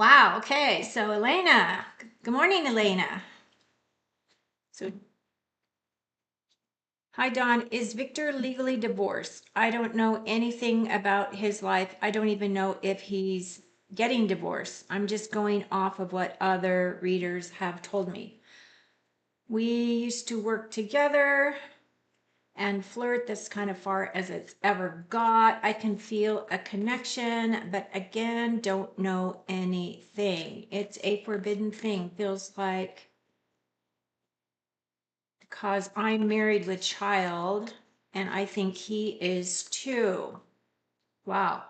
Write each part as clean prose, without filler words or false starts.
Wow, okay. So Elena, good morning, Elena. So, hi, Don. Is Victor legally divorced? I don't know anything about his life. I don't even know if he's getting divorced. I'm just going off of what other readers have told me. We used to work together and flirt. That's kind of far as it's ever got. I can feel a connection, but again, don't know anything. It's a forbidden thing. Feels like because I'm married with child and I think he is too. Wow.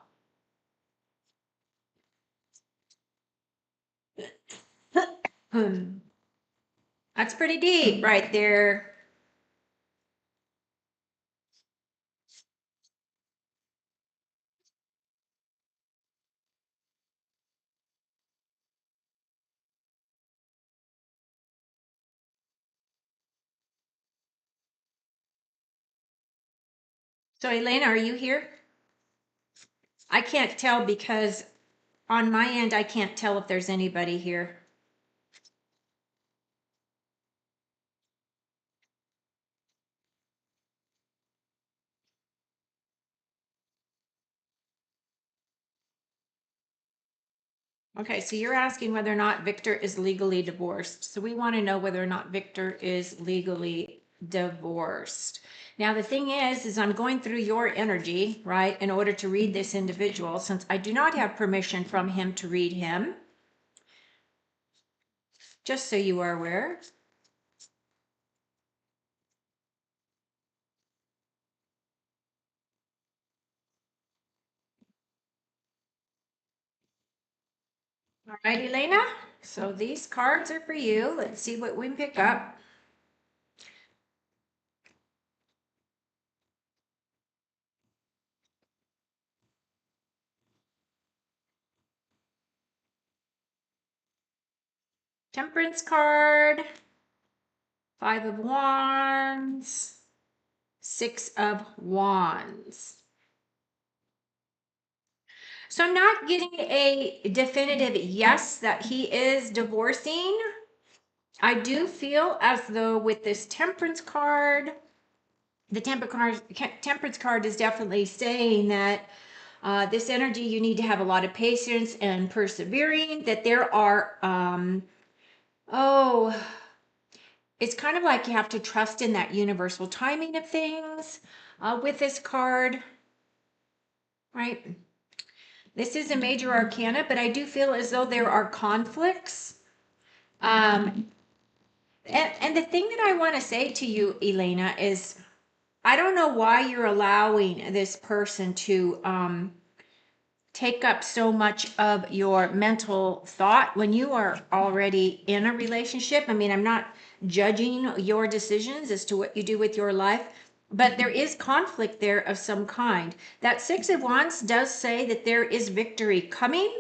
Hmm. That's pretty deep right there. So, Elena, are you here? I can't tell because on my end, I can't tell if there's anybody here. Okay, so you're asking whether or not Victor is legally divorced. So we want to know whether or not Victor is legally divorced. Now, the thing is I'm going through your energy, right, in order to read this individual, since I do not have permission from him to read him, just so you are aware. All right, Elena. So these cards are for you. Let's see what we can pick up. Temperance card, Five of Wands, Six of Wands. So I'm not getting a definitive yes that he is divorcing. I do feel as though with this temperance card, the temperance card is definitely saying that this energy, you need to have a lot of patience and persevering, that there are, oh, it's kind of like you have to trust in that universal timing of things with this card, right? This is a major arcana, but I do feel as though there are conflicts. Um, and the thing that I want to say to you, Elena, is I don't know why you're allowing this person to take up so much of your mental thought when you are already in a relationship. I mean, I'm not judging your decisions as to what you do with your life, but there is conflict there of some kind. That Six of Wands does say that there is victory coming,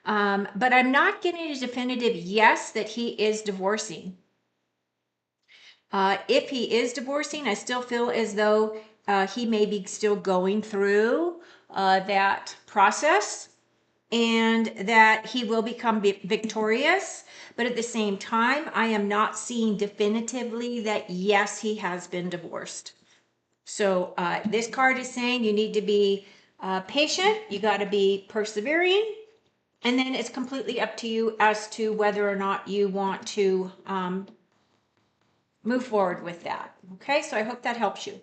but I'm not getting a definitive yes that he is divorcing. If he is divorcing, I still feel as though he may be still going through that process and that he will become victorious. But at the same time, I am not seeing definitively that yes, he has been divorced. So this card is saying you need to be patient, you got to be persevering, and then it's completely up to you as to whether or not you want to move forward with that. Okay, so I hope that helps you.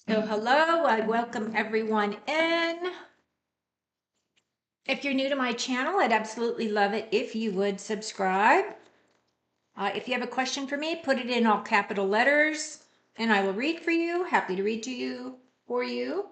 So hello, I welcome everyone in. If you're new to my channel, I'd absolutely love it if you would subscribe. If you have a question for me, put it in all capital letters and I will read for you. Happy to read to you for you.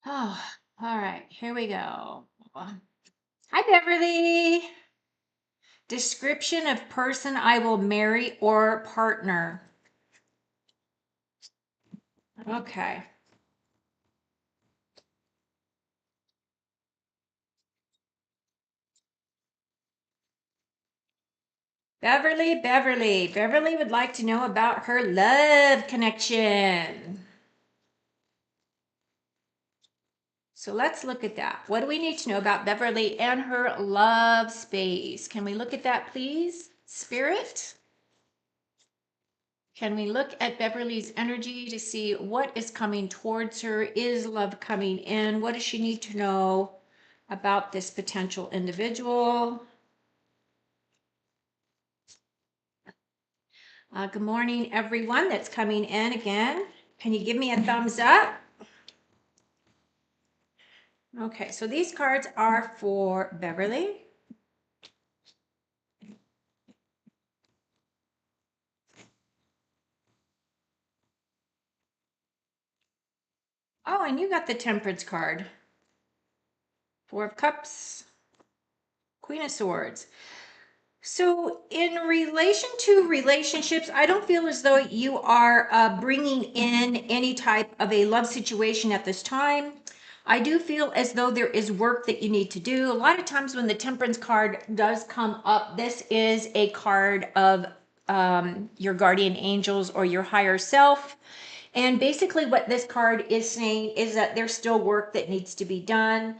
Oh, all right, here we go. Hi, Beverly. Description of person I will marry or partner. Okay. Beverly would like to know about her love connection. So let's look at that. What do we need to know about Beverly and her love space? Can we look at that, please? Spirit? Can we look at Beverly's energy to see what is coming towards her? Is love coming in? What does she need to know about this potential individual? Good morning, everyone that's coming in again. Can you give me a thumbs up? Okay, so these cards are for Beverly. Oh, and you got the Temperance card. Four of Cups, Queen of Swords. So, in relation to relationships, I don't feel as though you are bringing in any type of a love situation at this time. I do feel as though there is work that you need to do. A lot of times when the Temperance card does come up, this is a card of your guardian angels or your higher self. And basically, what this card is saying is that there's still work that needs to be done,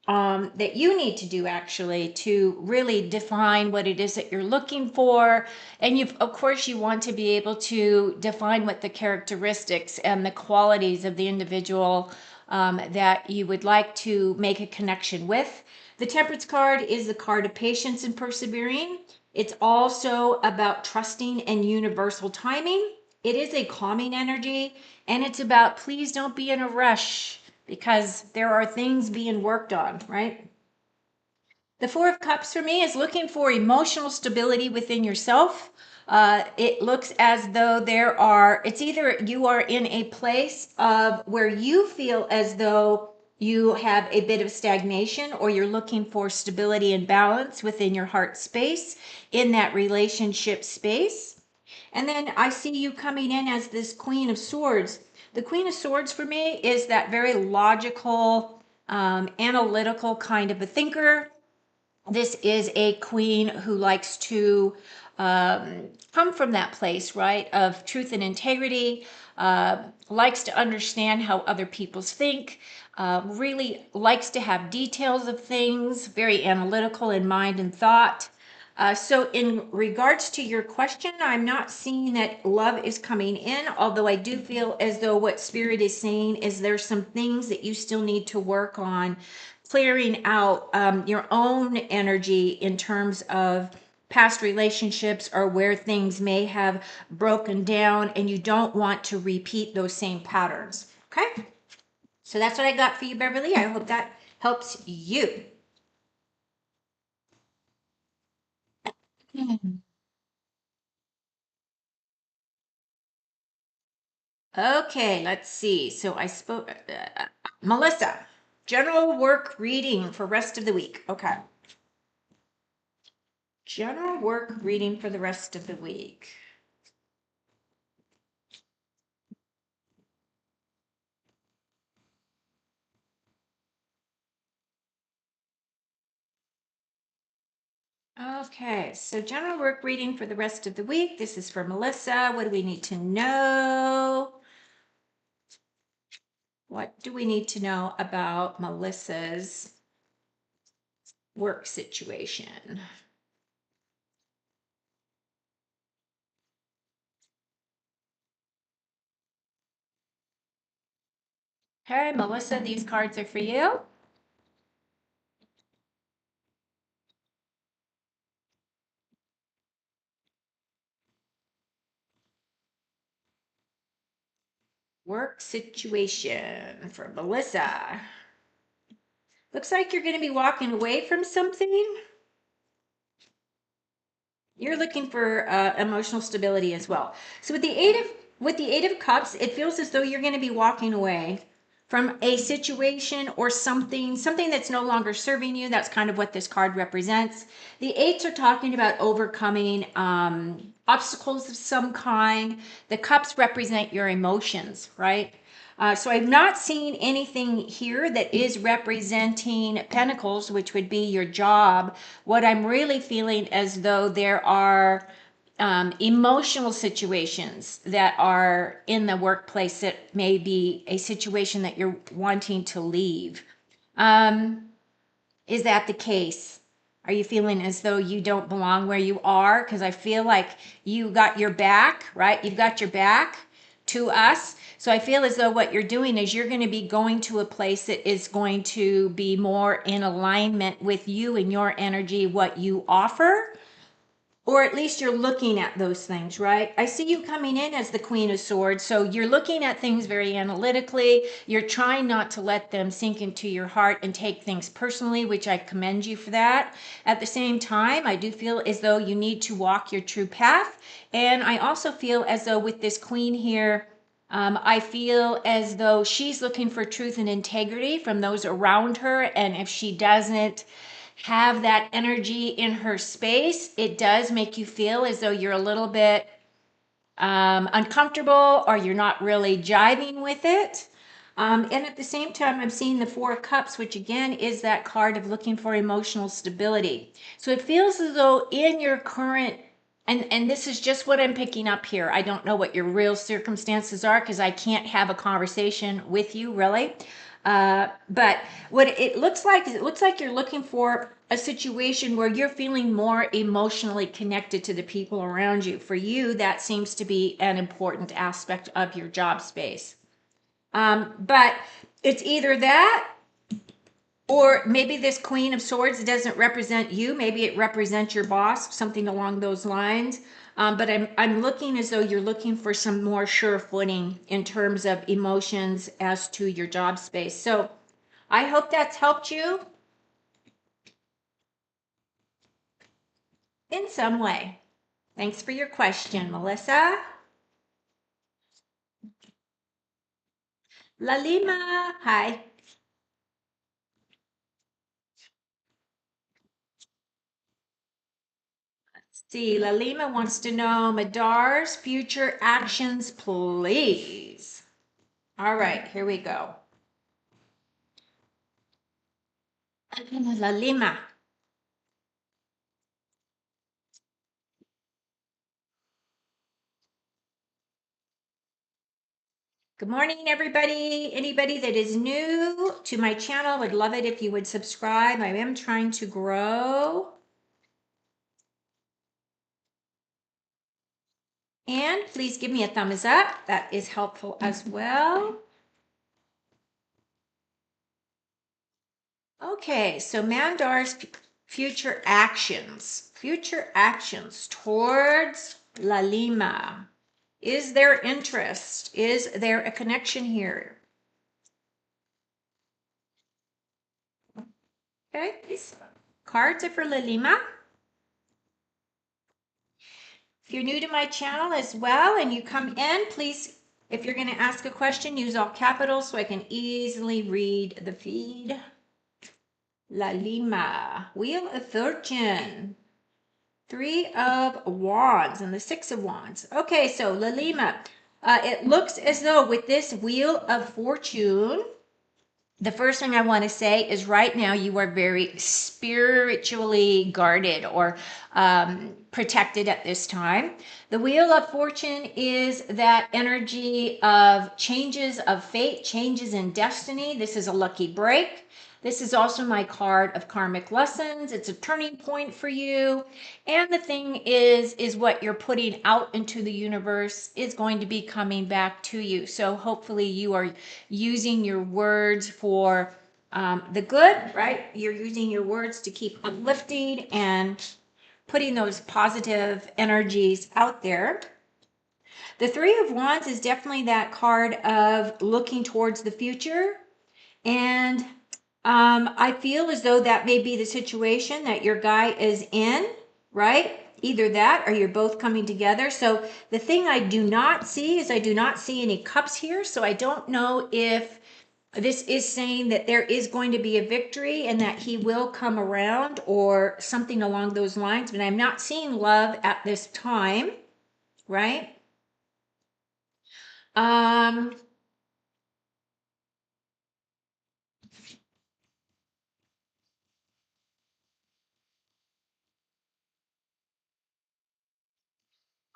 that you need to do actually to really define what it is that you're looking for. And you, of course, you want to be able to define what the characteristics and the qualities of the individual that you would like to make a connection with. The Temperance card is the card of patience and persevering. It's also about trusting and universal timing. It is a calming energy, and it's about please don't be in a rush because there are things being worked on, right? The Four of Cups for me is looking for emotional stability within yourself. It looks as though it's either you are in a place of where you feel as though you have a bit of stagnation, or you're looking for stability and balance within your heart space in that relationship space. And then I see you coming in as this Queen of Swords. The Queen of Swords for me is that very logical, analytical kind of a thinker. This is a queen who likes to come from that place, right, of truth and integrity, likes to understand how other people think, really likes to have details of things, very analytical in mind and thought. So in regards to your question, I'm not seeing that love is coming in, although I do feel as though what Spirit is saying is there's some things that you still need to work on clearing out your own energy in terms of past relationships or where things may have broken down and you don't want to repeat those same patterns. Okay? So that's what I got for you, Beverly. I hope that helps you. Okay, let's see. So I spoke, Melissa, general work reading for rest of the week. Okay. General work reading for the rest of the week. Okay, so general work reading for the rest of the week. This is for Melissa. What do we need to know? What do we need to know about Melissa's work situation? Okay, Melissa, these cards are for you. Work situation for Melissa. Looks like you're going to be walking away from something. You're looking for emotional stability as well. So with the Eight of Cups, it feels as though you're going to be walking away from a situation or something that's no longer serving you. That's kind of what this card represents. The eights are talking about overcoming obstacles of some kind. The cups represent your emotions, right? So I've not seen anything here that is representing pentacles, which would be your job. What I'm really feeling as though there are emotional situations that are in the workplace that may be a situation that you're wanting to leave. Is that the case? Are you feeling as though you don't belong where you are? Because I feel like you got your back, right? You've got your back to us. So I feel as though what you're doing is you're going to be going to a place that is going to be more in alignment with you and your energy, what you offer. Or at least you're looking at those things, right? I see you coming in as the Queen of Swords. So you're looking at things very analytically. You're trying not to let them sink into your heart and take things personally, which I commend you for that. At the same time, I do feel as though you need to walk your true path. And I also feel as though with this Queen here, I feel as though she's looking for truth and integrity from those around her. And if she doesn't have that energy in her space, it does make you feel as though you're a little bit uncomfortable or you're not really jiving with it. And at the same time, I'm seeing the Four of Cups, which again is that card of looking for emotional stability. So it feels as though in your current, and this is just what I'm picking up here. I don't know what your real circumstances are because I can't have a conversation with you really. But what it looks like is it looks like you're looking for a situation where you're feeling more emotionally connected to the people around you. For you, that seems to be an important aspect of your job space. But it's either that or maybe this Queen of Swords doesn't represent you. Maybe it represents your boss, something along those lines. But I'm looking as though you're looking for some more sure footing in terms of emotions as to your job space. So I hope that's helped you in some way. Thanks for your question, Melissa. Lalima, hi. See, Lalima wants to know Madar's future actions, please. All right, here we go. Lalima. Good morning, everybody. Anybody that is new to my channel, would love it if you would subscribe. I am trying to grow. And please give me a thumbs up. That is helpful as well. Okay, so Mandar's future actions towards Lalima. Is there interest? Is there a connection here? Okay, these cards are for Lalima. If you're new to my channel as well and you come in, please, if you're going to ask a question, use all capitals so I can easily read the feed. Lalima, Wheel of Fortune, Three of Wands, and the Six of Wands. Okay, so Lalima, it looks as though with this Wheel of Fortune, the first thing I want to say is right now you are very spiritually guarded or protected at this time. The Wheel of Fortune is that energy of changes of fate, changes in destiny. This is a lucky break. This is also my card of karmic lessons. It's a turning point for you. And the thing is what you're putting out into the universe is going to be coming back to you. So hopefully you are using your words for the good, right? You're using your words to keep uplifting and putting those positive energies out there. The Three of Wands is definitely that card of looking towards the future. And I feel as though that may be the situation that your guy is in, right? Either that or you're both coming together. So the thing I do not see is I do not see any cups here. So I don't know if This is saying that there is going to be a victory and that he will come around or something along those lines, but I'm not seeing love at this time, right? Um,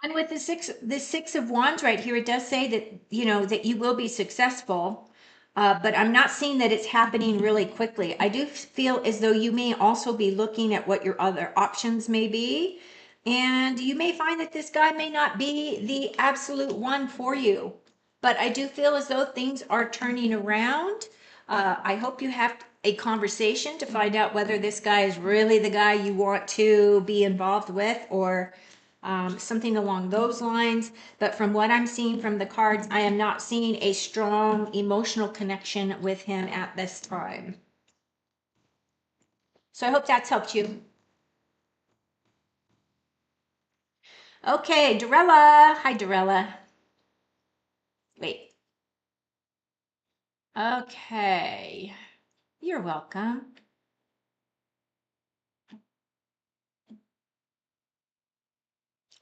And with the six of wands right here, it does say that, you know, that you will be successful. But I'm not seeing that it's happening really quickly. I do feel as though you may also be looking at what your other options may be. And you may find that this guy may not be the absolute one for you. But I do feel as though things are turning around. I hope you have a conversation to find out whether this guy is really the guy you want to be involved with, or something along those lines. But from what I'm seeing from the cards, I am not seeing a strong emotional connection with him at this time. So I hope that's helped you. Okay, Dorella. Hi, Dorella. Wait. Okay. You're welcome.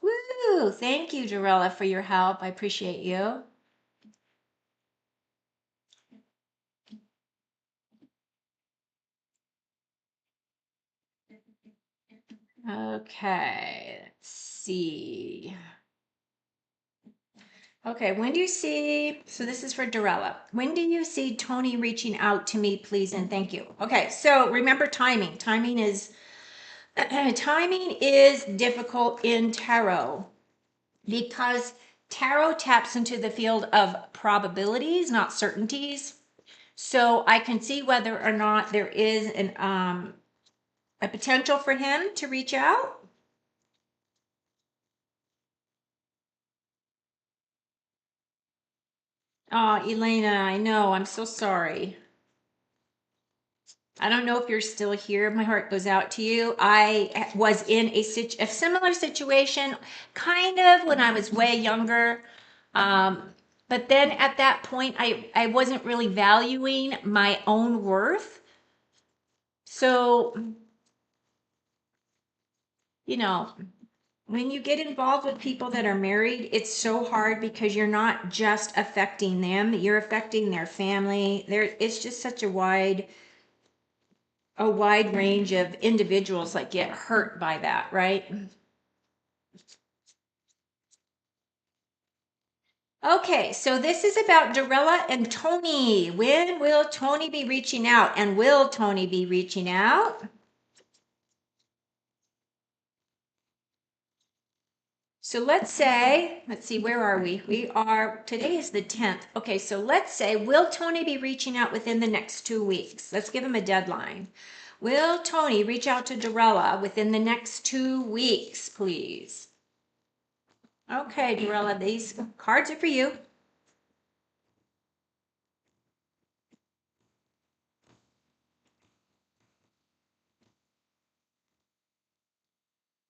Woo! Thank you, Dorella, for your help. I appreciate you. Okay, let's see. Okay, when do you see, so this is for Dorella. When do you see Tony reaching out to me, please, and thank you? Okay, so remember timing. Timing is difficult in tarot because tarot taps into the field of probabilities, not certainties. So I can see whether or not there is a potential for him to reach out. Oh, Elena, I know. I'm so sorry. I don't know if you're still here. My heart goes out to you. I was in a similar situation, kind of when I was way younger. But then at that point, I wasn't really valuing my own worth. So, you know, when you get involved with people that are married, it's so hard because you're not just affecting them, you're affecting their family. It's just such a wide range of individuals that get hurt by that, right? Okay, so this is about Dorella and Tony. When will Tony be reaching out? And will Tony be reaching out? So let's see, where are we? Today is the 10th. Okay, so let's say, will Tony be reaching out within the next 2 weeks? Let's give him a deadline. Will Tony reach out to Dorella within the next 2 weeks, please? Okay, Dorella, these cards are for you.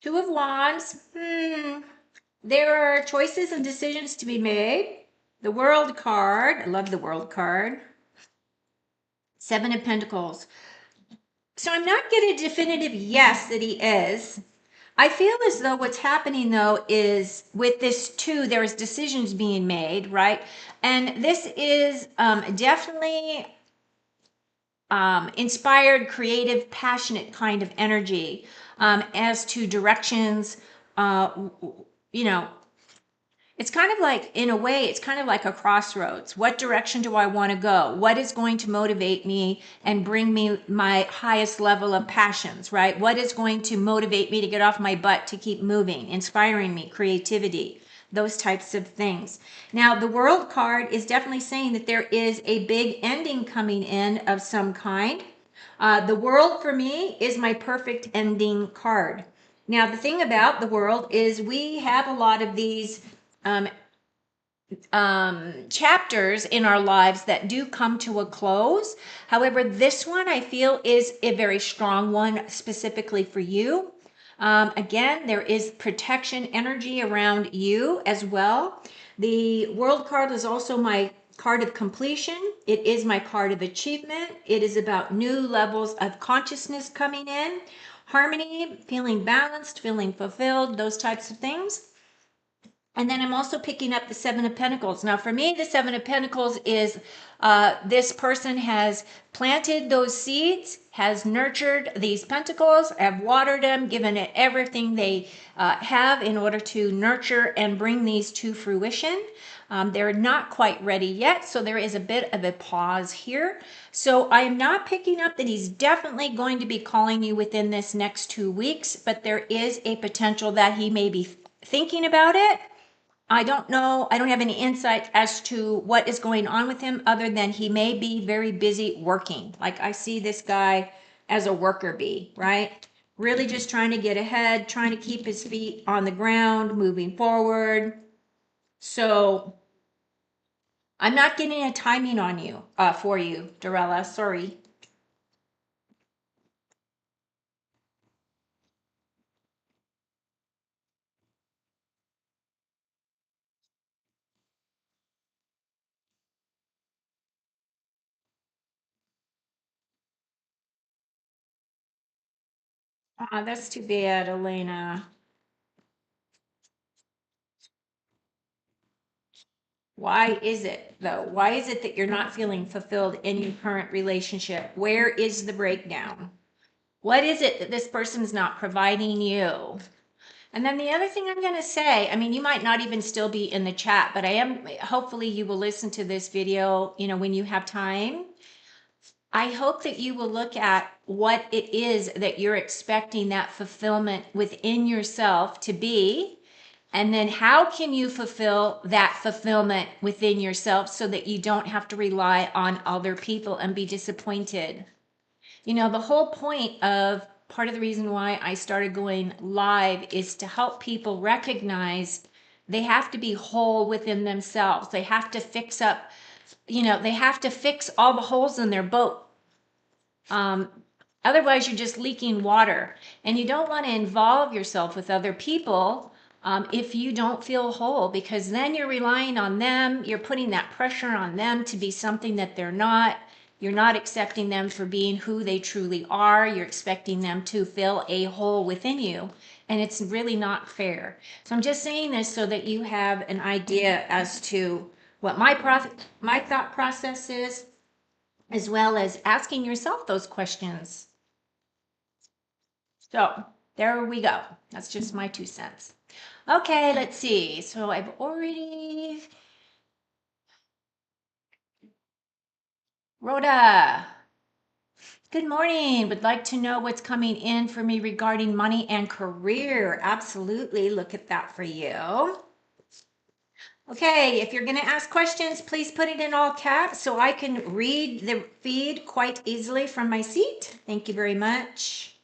Two of Wands. There are choices and decisions to be made. The World card. I love the World card. Seven of Pentacles. So I'm not getting a definitive yes that he is. I feel as though what's happening though is with this too, there's decisions being made, right? And this is definitely inspired, creative, passionate kind of energy as to directions. You know, it's kind of like, in a way, it's kind of like a crossroads. What direction do I want to go? What is going to motivate me and bring me my highest level of passions, right? What is going to motivate me to get off my butt to keep moving, inspiring me, creativity, those types of things. Now, the World card is definitely saying that there is a big ending coming in of some kind. The World for me is my perfect ending card. Now, the thing about the World is we have a lot of these um, chapters in our lives that do come to a close. However, this one I feel is a very strong one specifically for you. Again, there is protection energy around you as well. The World card is also my card of completion. It is my card of achievement. It is about new levels of consciousness coming in, harmony, feeling balanced, feeling fulfilled, those types of things. And then I'm also picking up the Seven of Pentacles. Now, for me, the Seven of Pentacles is this person has planted those seeds, has nurtured these pentacles, have watered them, given it everything they have in order to nurture and bring these to fruition. They're not quite ready yet, so there is a bit of a pause here. So I'm not picking up that he's definitely going to be calling you within this next 2 weeks, but there is a potential that he may be thinking about it. I don't know. I don't have any insight as to what is going on with him other than he may be very busy working. Like I see this guy as a worker bee, right? Really just trying to get ahead, trying to keep his feet on the ground, moving forward. So I'm not getting a timing on you, for you, Dorella. Sorry. That's too bad, Elena. Why is it though? Why is it that you're not feeling fulfilled in your current relationship? Where is the breakdown? What is it that this person's not providing you? And then the other thing I'm going to say, I mean, you might not even still be in the chat, but hopefully you will listen to this video, when you have time. I hope that you will look at what it is that you're expecting that fulfillment within yourself to be. And then how can you fulfill that fulfillment within yourself so that you don't have to rely on other people and be disappointed? The whole point of part of the reason why I started going live is to help people recognize they have to be whole within themselves. They have to fix up, they have to fix all the holes in their boat. Otherwise, you're just leaking water, and you don't want to involve yourself with other people if you don't feel whole, because then you're relying on them. You're putting that pressure on them to be something that they're not. You're not accepting them for being who they truly are. You're expecting them to fill a hole within you, and it's really not fair. So I'm just saying this so that you have an idea as to what my thought process is, as well as asking yourself those questions. So there we go. That's just my 2 cents. Okay, let's see. So I've already... Rhoda, good morning. Would like to know what's coming in for me regarding money and career. Absolutely. Look at that for you. Okay, if you're going to ask questions, please put it in all caps so I can read the feed quite easily from my seat. Thank you very much.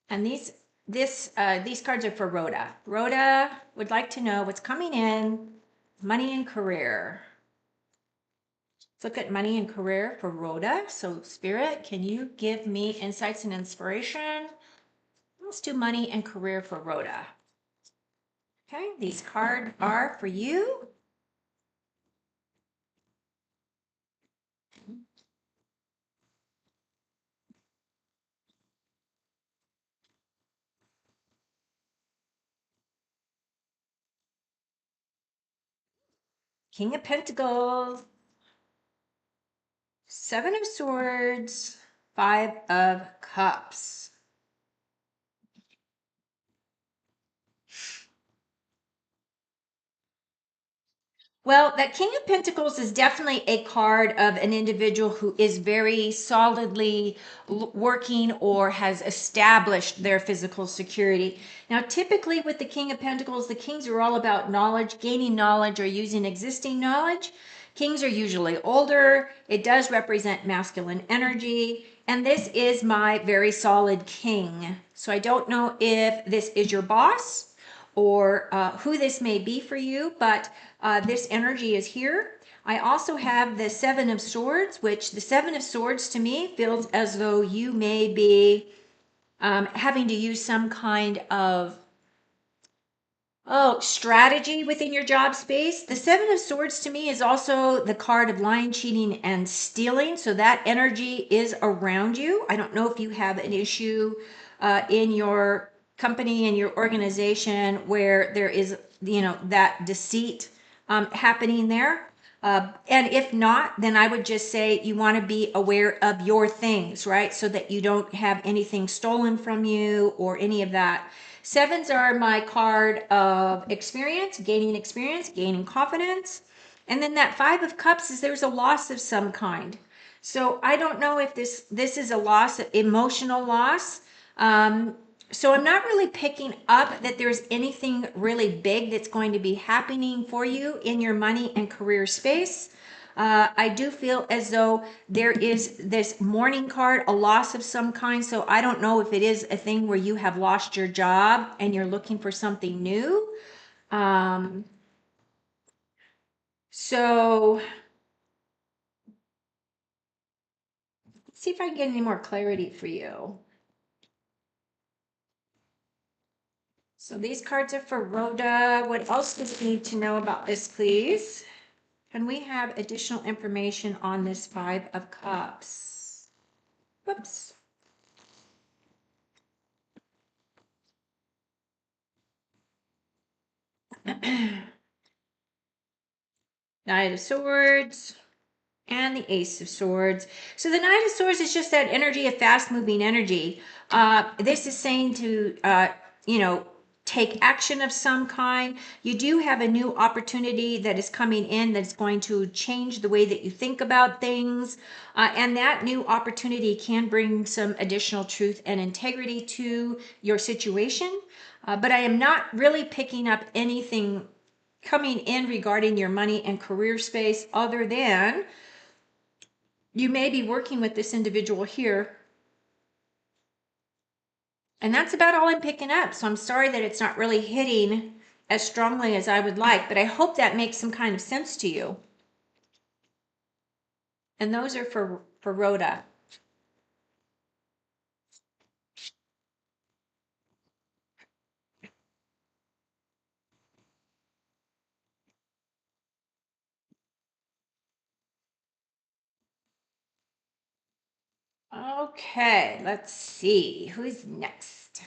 And these cards are for Rhoda. Rhoda would like to know what's coming in, money and career. Let's look at money and career for Rhoda. So Spirit, can you give me insights and inspiration? Let's do money and career for Rhoda. Okay, these cards are for you. King of Pentacles, Seven of Swords, Five of Cups. Well, that King of Pentacles is definitely a card of an individual who is very solidly working or has established their physical security. Now, typically with the King of Pentacles, the Kings are all about knowledge, gaining knowledge or using existing knowledge. Kings are usually older. It does represent masculine energy. And this is my very solid King. So I don't know if this is your boss or who this may be for you, but this energy is here. I also have the Seven of Swords, which the Seven of Swords to me feels as though you may be having to use some kind of Oh, strategy within your job space. The Seven of Swords to me is also the card of lying, cheating, and stealing. So that energy is around you. I don't know if you have an issue in your company and your organization where there is, that deceit happening there. And if not, then I would just say you want to be aware of your things, right? So that you don't have anything stolen from you or any of that. Sevens are my card of experience, gaining confidence. And then that Five of Cups is there's a loss of some kind. So I don't know if this is a loss, emotional loss. Um, so I'm not really picking up that there's anything really big that's going to be happening for you in your money and career space. I do feel as though there is this mourning card, a loss of some kind. So I don't know if it is a thing where you have lost your job and you're looking for something new. Um, so let's see if I can get any more clarity for you. So these cards are for Rhoda. What else does it need to know about this, please? Can we have additional information on this Five of Cups? Whoops. Knight of Swords and the Ace of Swords. So the Knight of Swords is just that energy, a fast moving energy. This is saying to, take action of some kind. You do have a new opportunity that is coming in that's going to change the way that you think about things. And that new opportunity can bring some additional truth and integrity to your situation. But I am not really picking up anything coming in regarding your money and career space other than you may be working with this individual here. And that's about all I'm picking up. So I'm sorry that it's not really hitting as strongly as I would like, but I hope that makes some kind of sense to you. And those are for Rhoda. Okay, let's see. Who's next?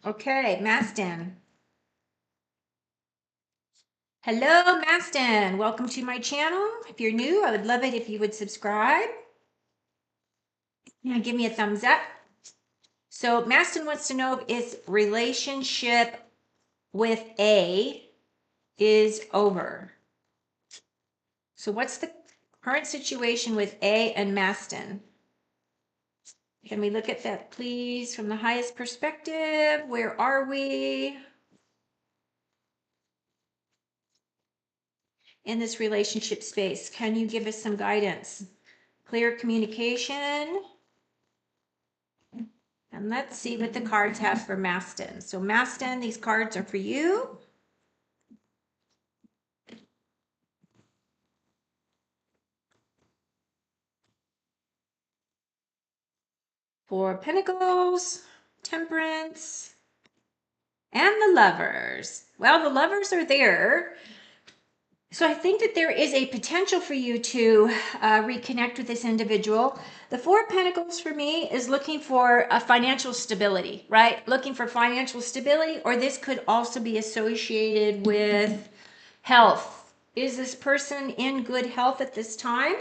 Okay, Maston. Hello, Maston. Welcome to my channel. If you're new, I would love it if you would subscribe. Yeah, give me a thumbs up. So Maston wants to know if his relationship with A is over. So what's the current situation with A and Maston? Can we look at that, please, from the highest perspective? Where are we in this relationship space? Can you give us some guidance? Clear communication. And let's see what the cards have for Maston. So Maston, these cards are for you. Four of Pentacles, Temperance, and the Lovers. Well, the Lovers are there. So I think that there is a potential for you to reconnect with this individual. The Four of Pentacles for me is looking for a financial stability, right? Looking for financial stability, or this could also be associated with health. Is this person in good health at this time?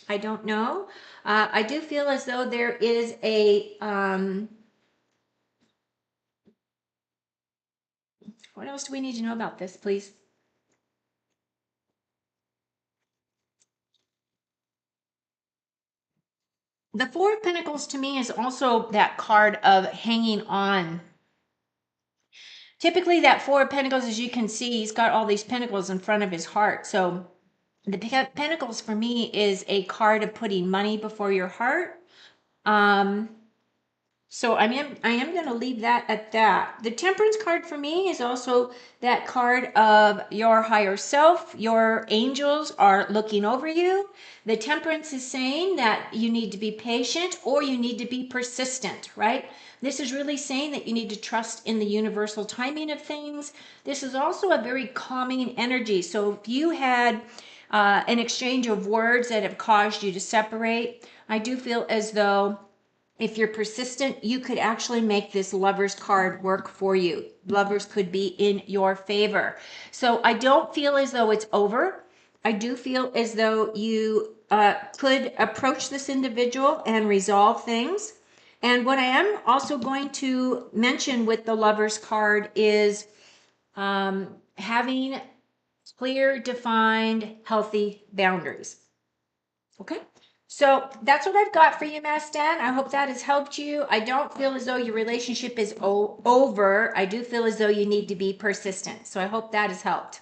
I don't know. I do feel as though there is a, what else do we need to know about this, please? The Four of Pentacles to me is also that card of hanging on typically that Four of Pentacles, as you can see, he's got all these pentacles in front of his heart. So the Pentacles for me is a card of putting money before your heart. So I am going to leave that at that. The Temperance card for me is also that card of your higher self. Your angels are looking over you. The Temperance is saying that you need to be patient or you need to be persistent, right? This is really saying that you need to trust in the universal timing of things. This is also a very calming energy. So if you had an exchange of words that have caused you to separate, I do feel as though if you're persistent, you could actually make this Lovers card work for you. Lovers could be in your favor. So I don't feel as though it's over. I do feel as though you could approach this individual and resolve things. And what I am also going to mention with the Lovers card is having clear, defined, healthy boundaries. Okay. So that's what I've got for you, Mastan. I hope that has helped you. I don't feel as though your relationship is over. I do feel as though you need to be persistent. So I hope that has helped.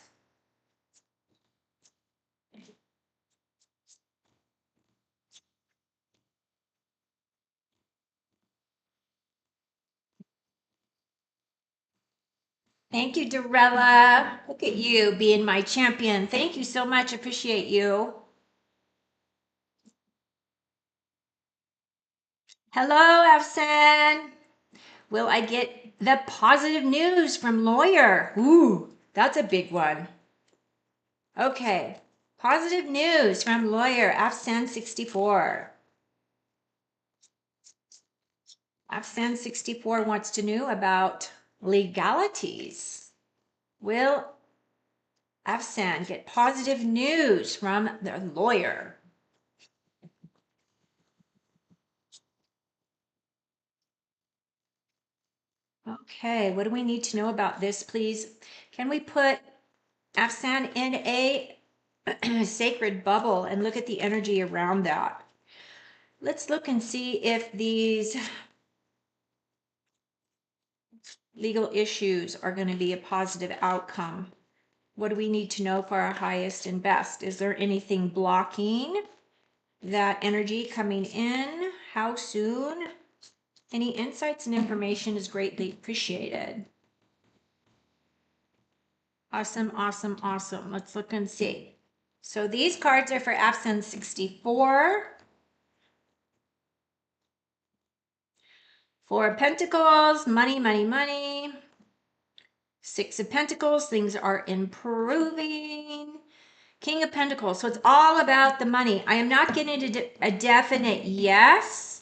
Thank you, Dorella. Look at you being my champion. Thank you so much. Appreciate you. Hello, Afsan. Will I get the positive news from lawyer? Ooh, that's a big one. Okay, positive news from lawyer Afsan 64. Afsan 64 wants to know about legalities. Will Afsan get positive news from the lawyer? Okay, what do we need to know about this, please? Can we put Afsan in a sacred bubble and look at the energy around that? Let's look and see if these legal issues are going to be a positive outcome. What do we need to know for our highest and best? Is there anything blocking that energy coming in? How soon? Any insights and information is greatly appreciated. Awesome, awesome, awesome. Let's look and see. So these cards are for Afsan 64. Four of Pentacles, money, money, money. Six of Pentacles, things are improving. King of Pentacles, so it's all about the money. I am not getting a definite yes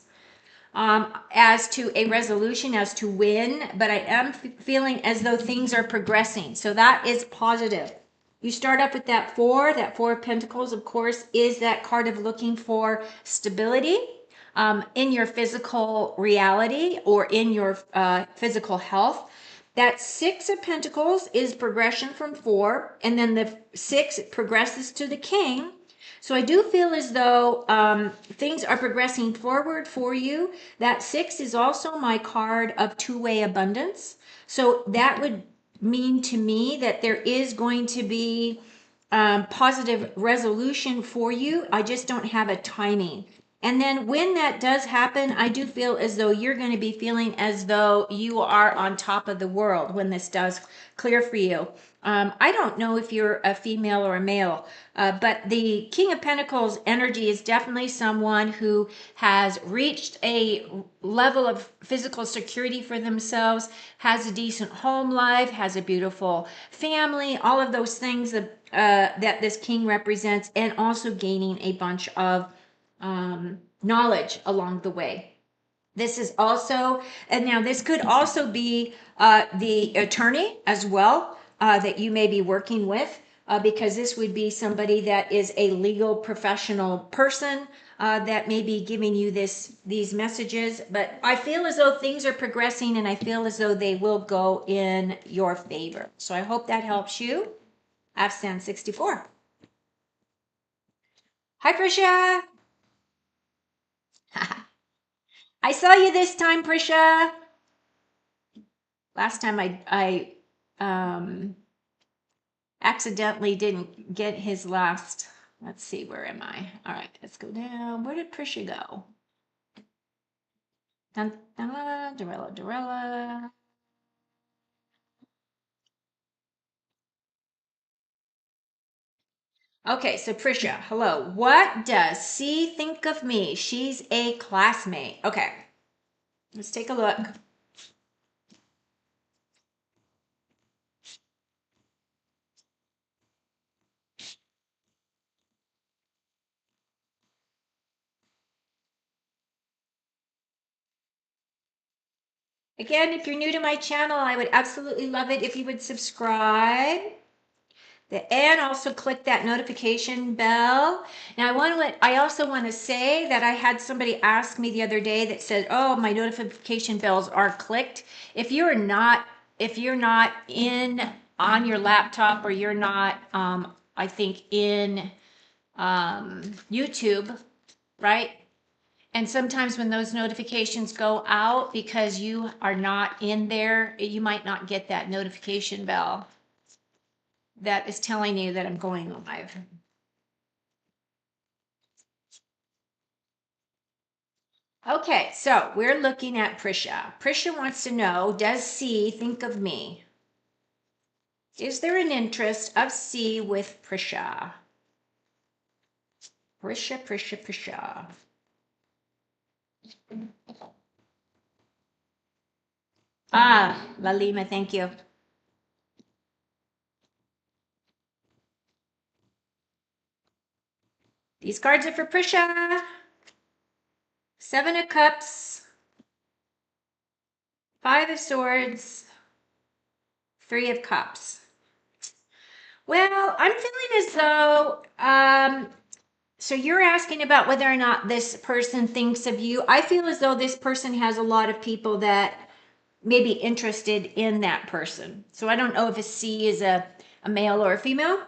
as to a resolution as to when, but I am feeling as though things are progressing. So that is positive. You start up with that four of Pentacles, of course, is that card of looking for stability in your physical reality or in your physical health. That Six of Pentacles is progression from four, and then the six progresses to the King. So I do feel as though things are progressing forward for you. That six is also my card of two-way abundance. So that would mean to me that there is going to be positive resolution for you. I just don't have a timing. And then when that does happen, I do feel as though you're going to be feeling as though you are on top of the world when this does clear for you. I don't know if you're a female or a male, but the King of Pentacles energy is definitely someone who has reached a level of physical security for themselves, has a decent home life, has a beautiful family, all of those things that this king represents, and also gaining a bunch of knowledge along the way. This is also, and now this could also be the attorney as well that you may be working with, because this would be somebody that is a legal professional person that may be giving you these messages. But I feel as though things are progressing, and I feel as though they will go in your favor. So I hope that helps you. Afsan 64. Hi, Prisha. I saw you this time, Prisha. Last time I accidentally didn't get his last. Let's see, where am I? All right, let's go down. Where did Prisha go? Dun, dun, dun, Dorella, Dorella. Okay, so Prisha, hello. What does C think of me? She's a classmate. Okay, let's take a look. Again, if you're new to my channel, I would absolutely love it if you would subscribe. And also click that notification bell. Now I also want to say that I had somebody ask me the other day that said, "Oh, my notification bells are clicked." If you're not in on your laptop, or you're not, I think in YouTube, right? And sometimes when those notifications go out because you are not in there, you might not get that notification bell that is telling you that I'm going live. Okay, so we're looking at Prisha. Prisha wants to know, does C think of me? Is there an interest of C with Prisha? Prisha, Prisha, Prisha. Ah, Lalima, thank you. These cards are for Prisha. Seven of Cups, Five of Swords, Three of Cups. Well, I'm feeling as though, so you're asking about whether or not this person thinks of you. I feel as though this person has a lot of people that may be interested in that person. So I don't know if a C is a male or a female.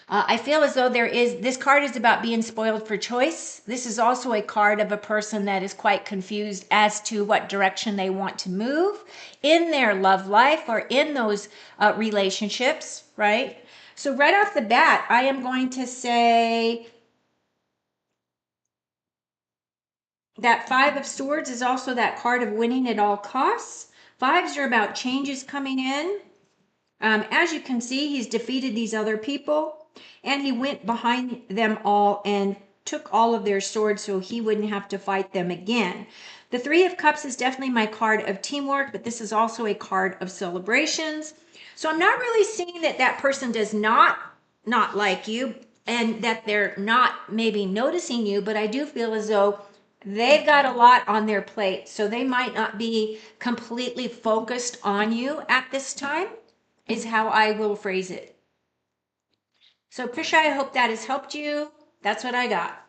I feel as though this card is about being spoiled for choice. This is also a card of a person that is quite confused as to what direction they want to move in their love life or in those relationships, right? So right off the bat, I am going to say that Five of Swords is also that card of winning at all costs. Fives are about changes coming in. As you can see, he's defeated these other people, and he went behind them all and took all of their swords so he wouldn't have to fight them again. The Three of Cups is definitely my card of teamwork, but this is also a card of celebrations. So I'm not really seeing that that person does not like you and that they're not maybe noticing you, but I do feel as though they've got a lot on their plate. So they might not be completely focused on you at this time, is how I will phrase it. So Prisha, I hope that has helped you. That's what I got.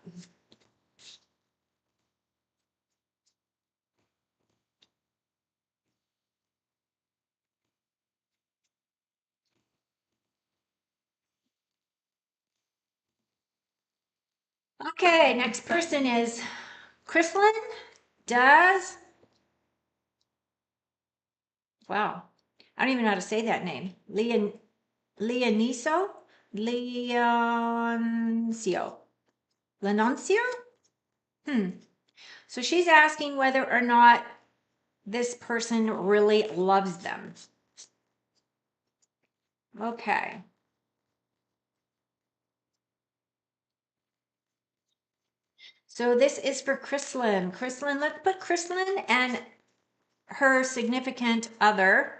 Okay, next person is Chrislyn. Does, wow, I don't even know how to say that name. Leoncio? Leoncio. Lenoncio? So she's asking whether or not this person really loves them. Okay. So this is for Chrislyn. Chrislyn, let's put Chrislyn and her significant other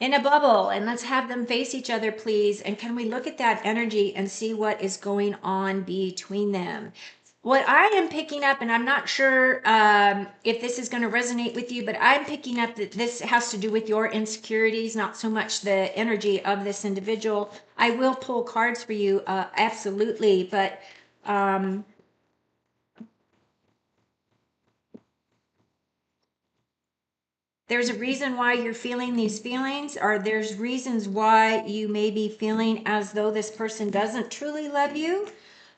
in a bubble, and let's have them face each other, please. And can we look at that energy and see what is going on between them? What I am picking up, and I'm not sure if this is going to resonate with you, but I'm picking up that this has to do with your insecurities, not so much the energy of this individual. I will pull cards for you, absolutely, but there's a reason why you're feeling these feelings, or there's reasons why you may be feeling as though this person doesn't truly love you.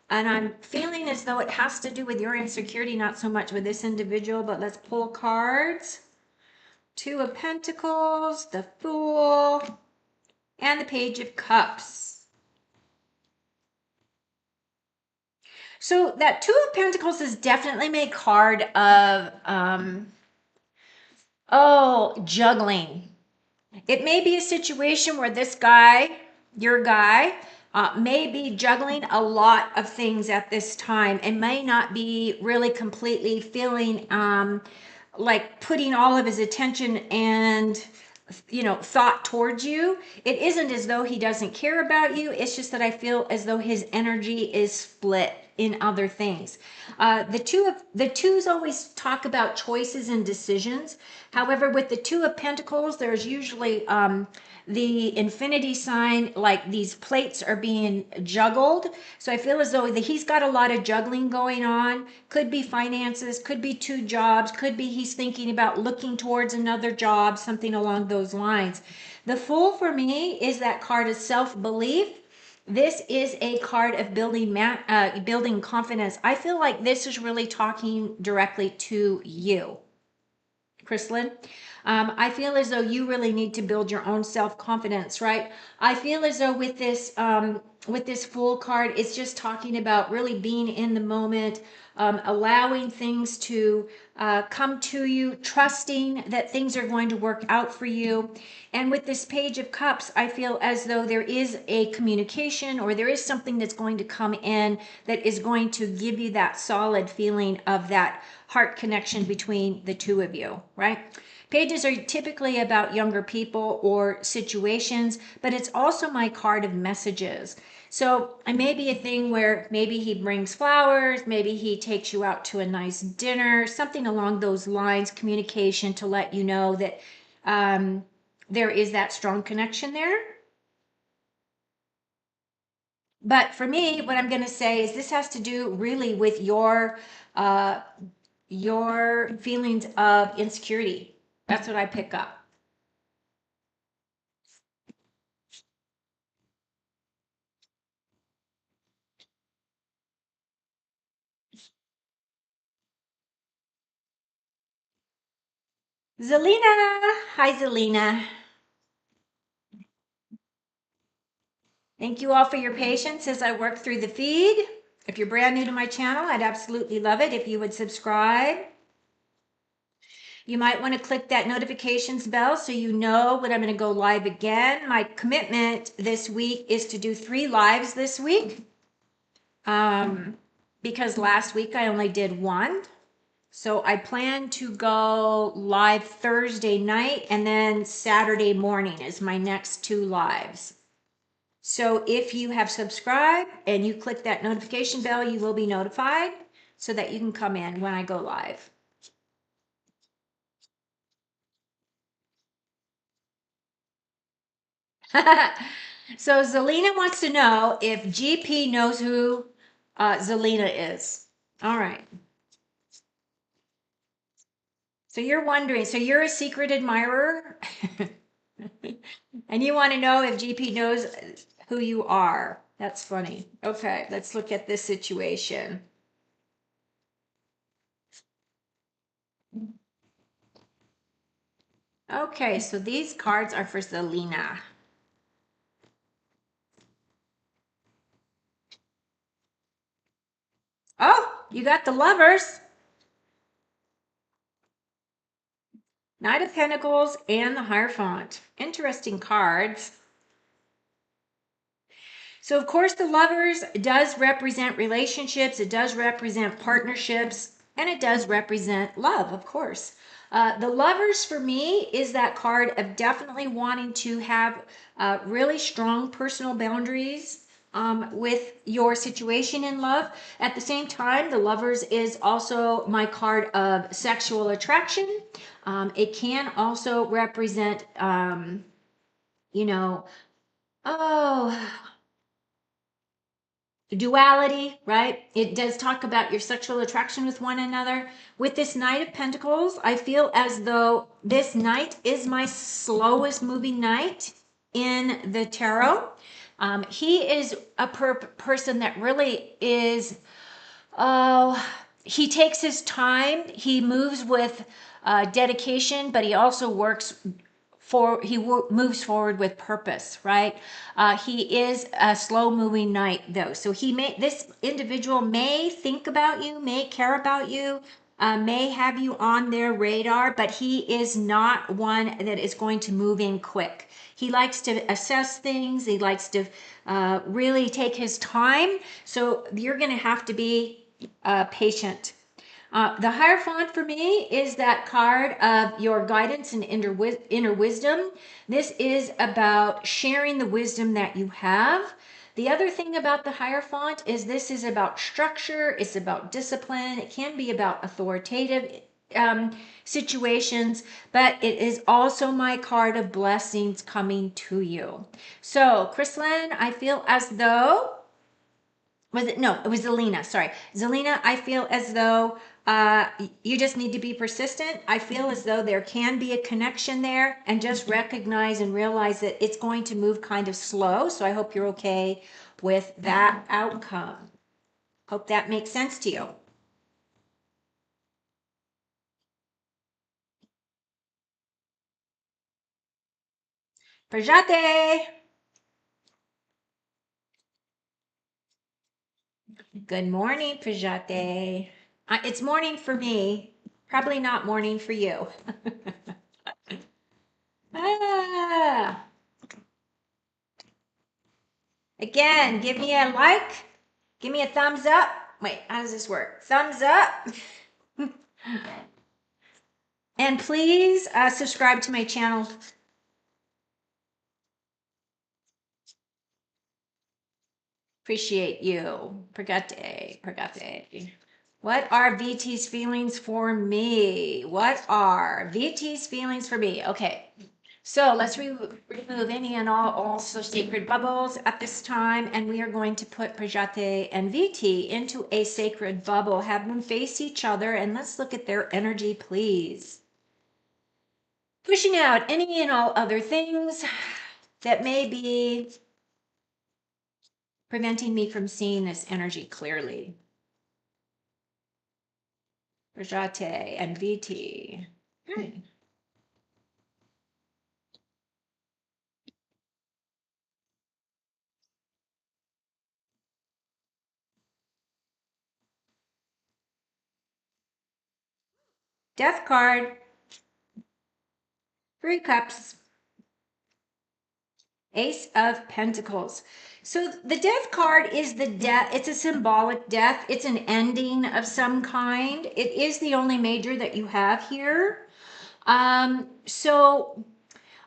And I'm feeling as though it has to do with your insecurity, not so much with this individual, but let's pull cards. Two of Pentacles, the Fool, and the Page of Cups. So that Two of Pentacles is definitely my card of, juggling. It may be a situation where this guy, your guy, may be juggling a lot of things at this time and may not be really completely feeling like putting all of his attention and thought towards you. It isn't as though he doesn't care about you. It's just that I feel as though his energy is split in other things. The twos always talk about choices and decisions. However, with the Two of Pentacles, there's usually the infinity sign, like these plates are being juggled. So I feel as though he's got a lot of juggling going on. Could be finances, could be two jobs, could be he's thinking about looking towards another job, something along those lines. The Fool for me is that card of self-belief. This is a card of building confidence. I feel like this is really talking directly to you, Chrislyn. I feel as though you really need to build your own self-confidence, right? I feel as though with this Fool card, it's just talking about really being in the moment, allowing things to come to you, trusting that things are going to work out for you. And with this Page of Cups, I feel as though there is a communication, or there is something that's going to come in that is going to give you that solid feeling of that heart connection between the two of you, right? Pages are typically about younger people or situations, but it's also my card of messages. So it may be a thing where maybe he brings flowers, maybe he takes you out to a nice dinner, something along those lines, communication to let you know that there is that strong connection there. But for me, what I'm going to say is this has to do really with your feelings of insecurity. That's what I pick up. Zelina. Hi, Zelina. Thank you all for your patience as I work through the feed. If you're brand new to my channel, I'd absolutely love it if you would subscribe. You might want to click that notifications bell so you know when I'm going to go live again. My commitment this week is to do 3 lives this week. Because last week I only did 1. So I plan to go live Thursday night, and then Saturday morning is my next 2 lives. So if you have subscribed and you click that notification bell, you will be notified so that you can come in when I go live. So Zelina wants to know if GP knows who Zelina is. All right. So you're wondering, so you're a secret admirer? And you want to know if GP knows who you are. That's funny. Okay, let's look at this situation. Okay, so these cards are for Zelina. Oh, you got the Lovers, Knight of Pentacles, and the Hierophant. Interesting cards. So of course the Lovers does represent relationships, it does represent partnerships, and it does represent love, of course. The Lovers for me is that card of definitely wanting to have really strong personal boundaries with your situation in love. At the same time, the Lovers is also my card of sexual attraction. It can also represent, duality, right? It does talk about your sexual attraction with one another. With this Knight of Pentacles, I feel as though this Knight is my slowest moving Knight in the tarot. He is a person that really is, he takes his time. He moves with dedication, but he also moves forward with purpose, right? He is a slow moving knight though. So this individual may think about you, may care about you, may have you on their radar, but he is not one that is going to move in quick. He likes to assess things. He likes to really take his time. So you're going to have to be patient. The Hierophant for me is that card of your guidance and inner wisdom. This is about sharing the wisdom that you have. The other thing about the Hierophant is this is about structure, it's about discipline, it can be about authoritative situations, but it is also my card of blessings coming to you. So, Chrysalyn, I feel as though it was Zelina, sorry. Zelina, I feel as though you just need to be persistent. I feel as though there can be a connection there, and just recognize and realize that it's going to move kind of slow. So I hope you're okay with that outcome. Hope that makes sense to you. Prajate. Good morning, Prajate. It's morning for me, probably not morning for you. Ah. Again, give me a like, give me a thumbs up. Wait, how does this work? Thumbs up. And please subscribe to my channel. Appreciate you. Pregate. What are VT's feelings for me? What are VT's feelings for me? Okay. So let's remove any and all also sacred bubbles at this time, and we are going to put Prajate and VT into a sacred bubble. Have them face each other, and let's look at their energy, please. Pushing out any and all other things that may be preventing me from seeing this energy clearly. Prajate and VT. Good. Death card. 3 cups. Ace of Pentacles. So the death card is the death. It's a symbolic death. It's an ending of some kind. It is the only major that you have here. So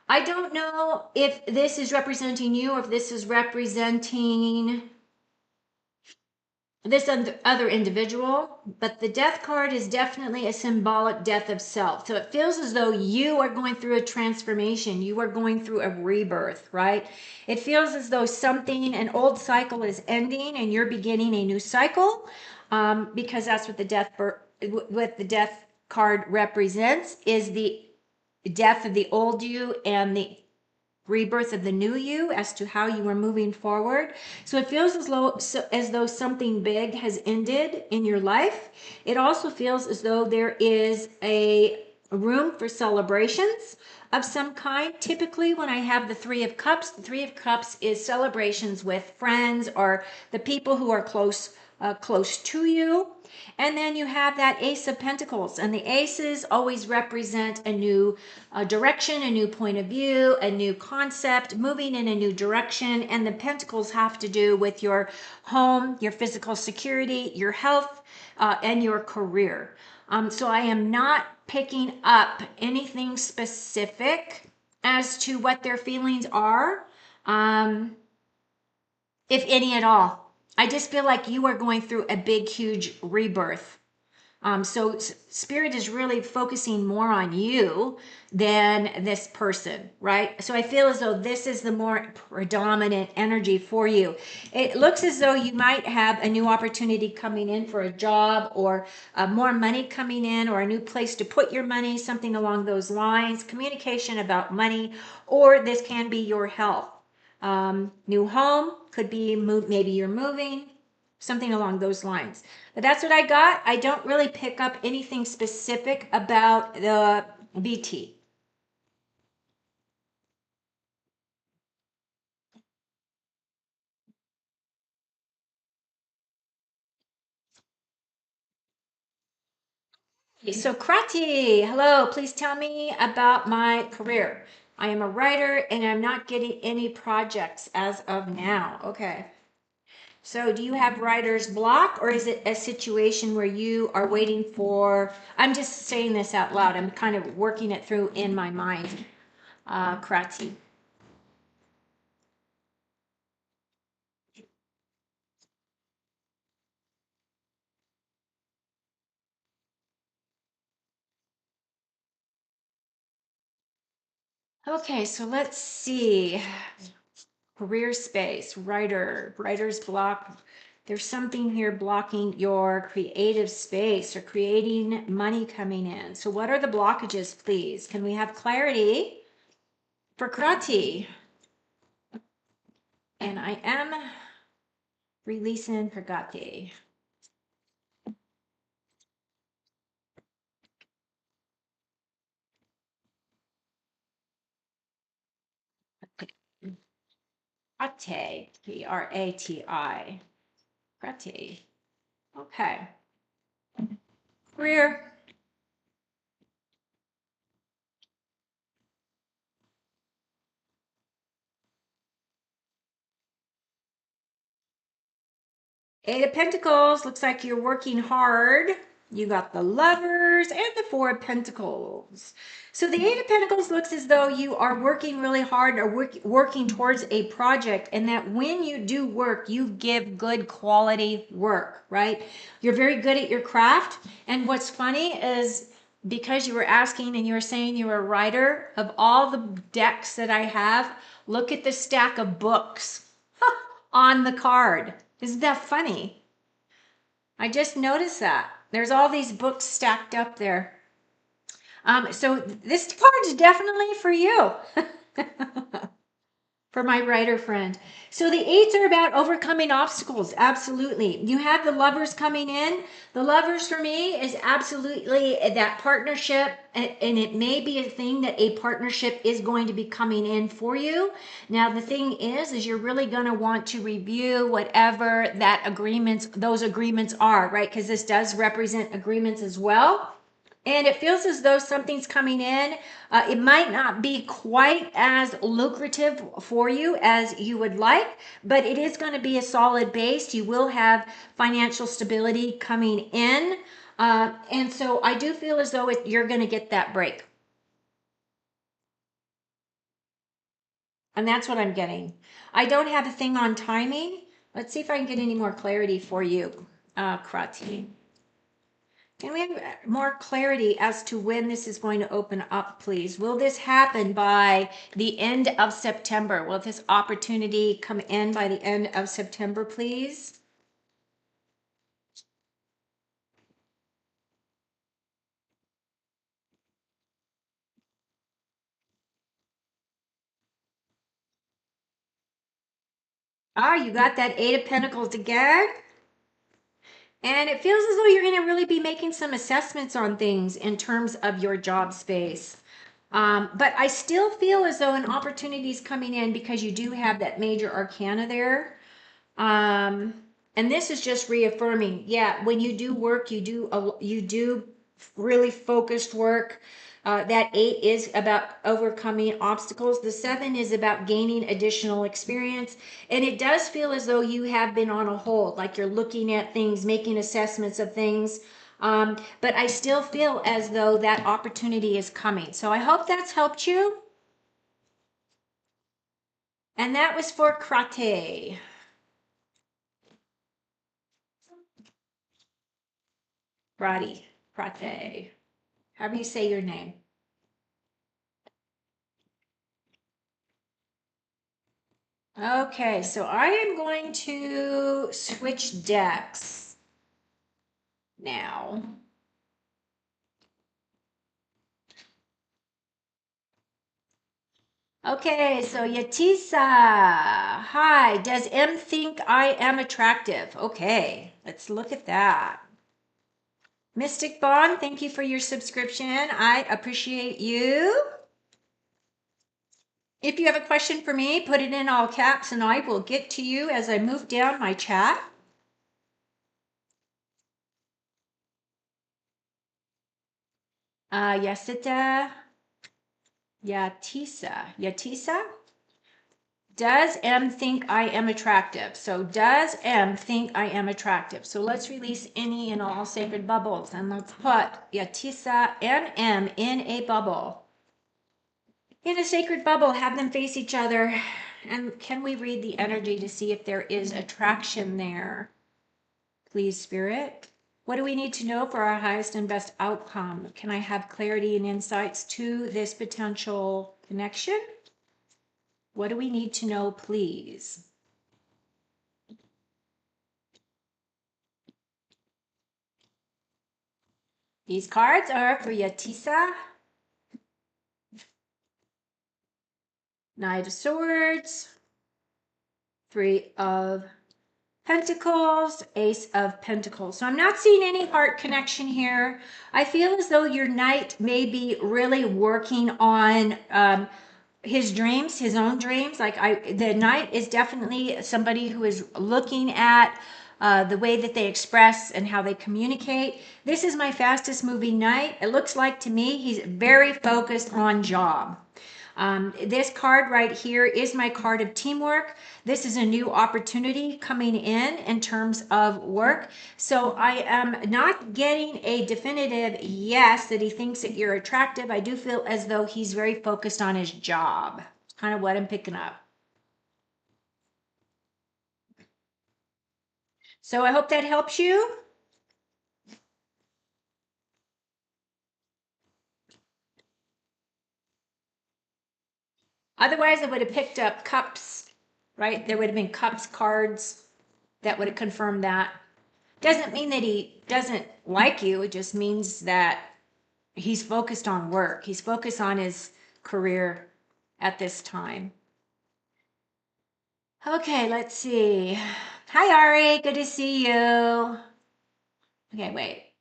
I don't know if this is representing you or if this is representing this other individual, but the death card is definitely a symbolic death of self. So it feels as though you are going through a transformation. You are going through a rebirth, right? It feels as though an old cycle is ending and you're beginning a new cycle, because that's what the death card represents, is the death of the old you and the rebirth of the new you as to how you are moving forward. So it feels as though something big has ended in your life. It also feels as though there is a room for celebrations of some kind. Typically, when I have the 3 of Cups, the 3 of Cups is celebrations with friends or the people who are close to you. And then you have that Ace of Pentacles, and the aces always represent a new direction, a new point of view, a new concept, moving in a new direction. And the Pentacles have to do with your home, your physical security, your health, and your career. So I am not picking up anything specific as to what their feelings are, if any at all. I just feel like you are going through a big, huge rebirth. So Spirit is really focusing more on you than this person, right? So I feel as though this is the more predominant energy for you. It looks as though you might have a new opportunity coming in for a job, or more money coming in, or a new place to put your money, something along those lines, communication about money, or this can be your health. New home could be maybe you're moving. something along those lines. But that's what I got. I don't really pick up anything specific about the BT. So Krati, hello, please tell me about my career. I am a writer and I'm not getting any projects as of now. Okay. So do you have writer's block or is it a situation where you are waiting for, I'm just saying this out loud. I'm kind of working it through in my mind, Krati. Okay, so let's see. Career space, writer's block. There's something here blocking your creative space or creating money coming in. So what are the blockages, please? Can we have clarity for Krati? And I am releasing Pragati. Prati, Prati. Prati. Okay. Career. Eight of Pentacles, looks like you're working hard. You got the Lovers and the Four of Pentacles. So the Eight of Pentacles looks as though you are working really hard or working towards a project, and that when you do work, you give good quality work, right? You're very good at your craft. And what's funny is because you were asking and you were saying you were a writer, of all the decks that I have, look at the stack of books on the card. Isn't that funny? I just noticed that. There's all these books stacked up there. So this card is definitely for you. For my writer friend. So the eights are about overcoming obstacles. Absolutely. You have the Lovers coming in. The Lovers for me is absolutely that partnership. And it may be a thing that a partnership is going to be coming in for you. Now, the thing is you're really going to want to review whatever those agreements are, right? Because this does represent agreements as well. And it feels as though something's coming in. It might not be quite as lucrative for you as you would like, but it is going to be a solid base. You will have financial stability coming in. And so I do feel as though you're going to get that break. And that's what I'm getting. I don't have a thing on timing. Let's see if I can get any more clarity for you, Krati. Can we have more clarity as to when this is going to open up, please? Will this happen by the end of September? Will this opportunity come in by the end of September, please? Ah, you got that Eight of Pentacles again. And it feels as though you're going to really be making some assessments on things in terms of your job space. But I still feel as though an opportunity is coming in because you do have that major arcana there. And this is just reaffirming, yeah, when you do work, you do really focused work. That eight is about overcoming obstacles. The seven is about gaining additional experience. And it does feel as though you have been on a hold, like you're looking at things, making assessments of things. But I still feel as though that opportunity is coming. So I hope that's helped you. And that was for Krate. Prati. Prate. How do you say your name? Okay, so I am going to switch decks now. Okay, so Yatisa. Hi, does M think I am attractive? Okay, let's look at that. Mystic Bond, thank you for your subscription. I appreciate you. If you have a question for me, put it in all caps and I will get to you as I move down my chat. Yatisa. Yatisa? Does M think I am attractive? So does M think I am attractive? So let's release any and all sacred bubbles and let's put Yatisa and M in a bubble. In a sacred bubble, have them face each other. And can we read the energy to see if there is attraction there? Please, Spirit. What do we need to know for our highest and best outcome? Can I have clarity and insights to this potential connection? What do we need to know, please? These cards are for Yatisa, Knight of Swords, Three of Pentacles, Ace of Pentacles. So I'm not seeing any heart connection here. I feel as though your knight may be really working on his dreams, his own dreams. The knight is definitely somebody who is looking at the way that they express and how they communicate. This is my fastest moving knight. It looks like to me he's very focused on job. This card right here is my card of teamwork. This is a new opportunity coming in terms of work. So I am not getting a definitive yes that he thinks that you're attractive. I do feel as though he's very focused on his job. Kind of what I'm picking up. So I hope that helps you. Otherwise, I would have picked up cups, right? There would have been cups cards that would have confirmed that. Doesn't mean that he doesn't like you. It just means that he's focused on work. He's focused on his career at this time. Okay, let's see. Hi, Ari. Good to see you. Okay, wait.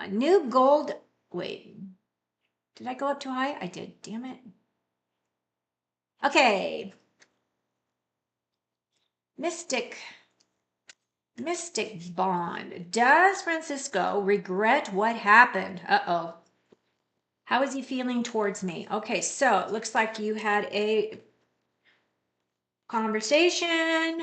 New gold. Wait. Did I go up too high? I did. Damn it. Okay. Mystic Bond. Does Francisco regret what happened? Uh-oh. How is he feeling towards me? Okay, so it looks like you had a conversation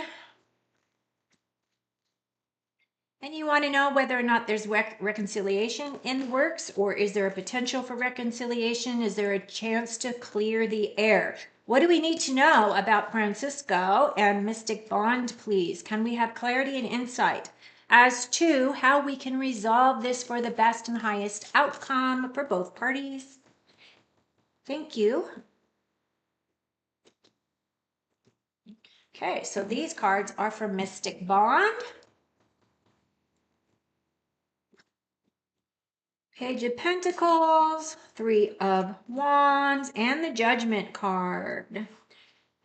and you want to know whether or not there's reconciliation in the works, or is there a potential for reconciliation? Is there a chance to clear the air? What do we need to know about Francisco and Mystic Bond, please? Can we have clarity and insight as to how we can resolve this for the best and highest outcome for both parties? Thank you. Okay, so these cards are for Mystic Bond. Page of Pentacles, Three of Wands, and the Judgment card.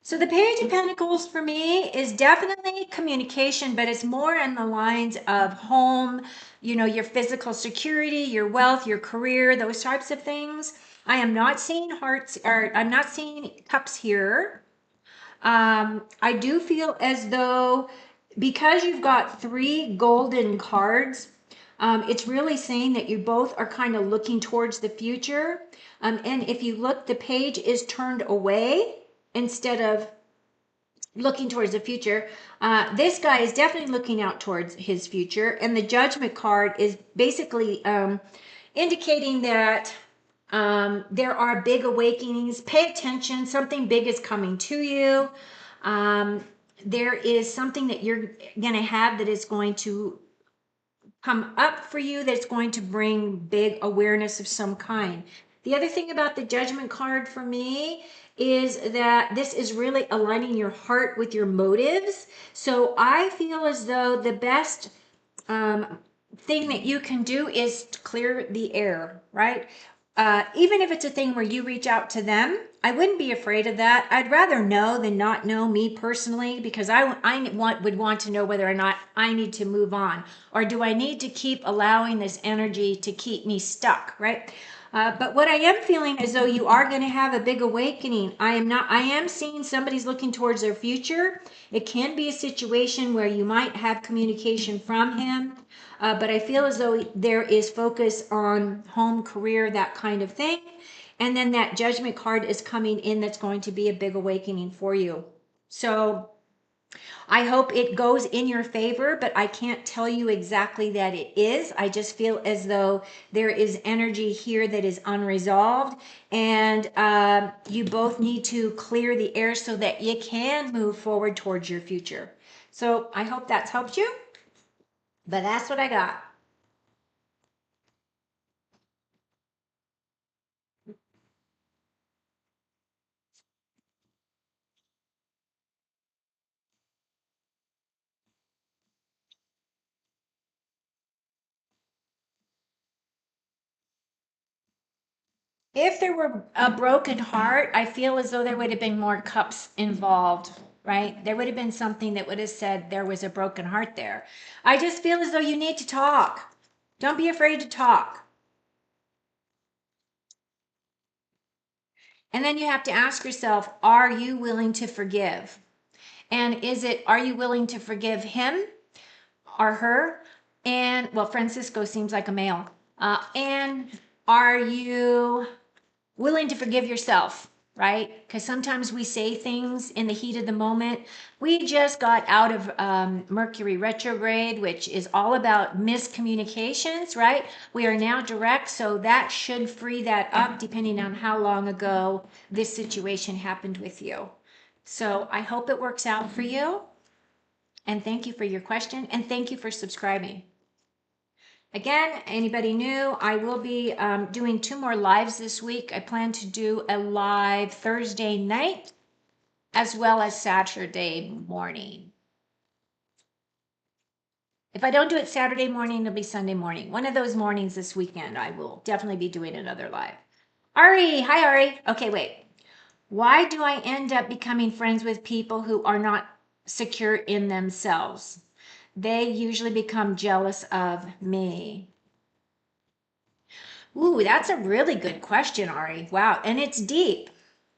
So the Page of Pentacles for me is definitely communication, but it's more in the lines of home, you know, your physical security, your wealth, your career, those types of things. I am not seeing hearts, or I'm not seeing cups here. I do feel as though because you've got three golden cards, it's really saying that you both are kind of looking towards the future. And if you look, the page is turned away instead of looking towards the future. This guy is definitely looking out towards his future. And the Judgment card is basically indicating that there are big awakenings. Pay attention. Something big is coming to you. There is something that you're going to have that is going to come up for you, that's going to bring big awareness of some kind. The other thing about the Judgment card for me is that this is really aligning your heart with your motives. So I feel as though the best thing that you can do is to clear the air, right? Even if it's a thing where you reach out to them I wouldn't be afraid of that. I'd rather know than not know, me personally, because would want to know whether or not I need to move on, or do I need to keep allowing this energy to keep me stuck, right? But what I am feeling is though you are going to have a big awakening. I am seeing somebody's looking towards their future. It can be a situation where you might have communication from him, but I feel as though there is focus on home, career, that kind of thing. And then that judgment card is coming in. That's going to be a big awakening for you. So I hope it goes in your favor, but I can't tell you exactly that it is. I just feel as though there is energy here that is unresolved, and you both need to clear the air so that you can move forward towards your future. So I hope that's helped you, but that's what I got. If there were a broken heart, I feel as though there would have been more cups involved, right? There would have been something that would have said there was a broken heart there. I just feel as though you need to talk. Don't be afraid to talk. And then you have to ask yourself, are you willing to forgive? And are you willing to forgive him or her? And, well, Francisco seems like a male. And are you willing to forgive yourself, right? Because sometimes we say things in the heat of the moment. We just got out of Mercury retrograde, which is all about miscommunications, right? We are now direct, so that should free that up depending on how long ago this situation happened with you. So I hope it works out for you. And thank you for your question, and thank you for subscribing. Again, anybody new, I will be doing 2 more lives this week. I plan to do a live Thursday night as well as Saturday morning. If I don't do it Saturday morning, it'll be Sunday morning. One of those mornings this weekend, I will definitely be doing another live. Ari, hi Ari. Okay, wait. Why do I end up becoming friends with people who are not secure in themselves? They usually become jealous of me. Ooh, that's a really good question, Ari. Wow, and it's deep.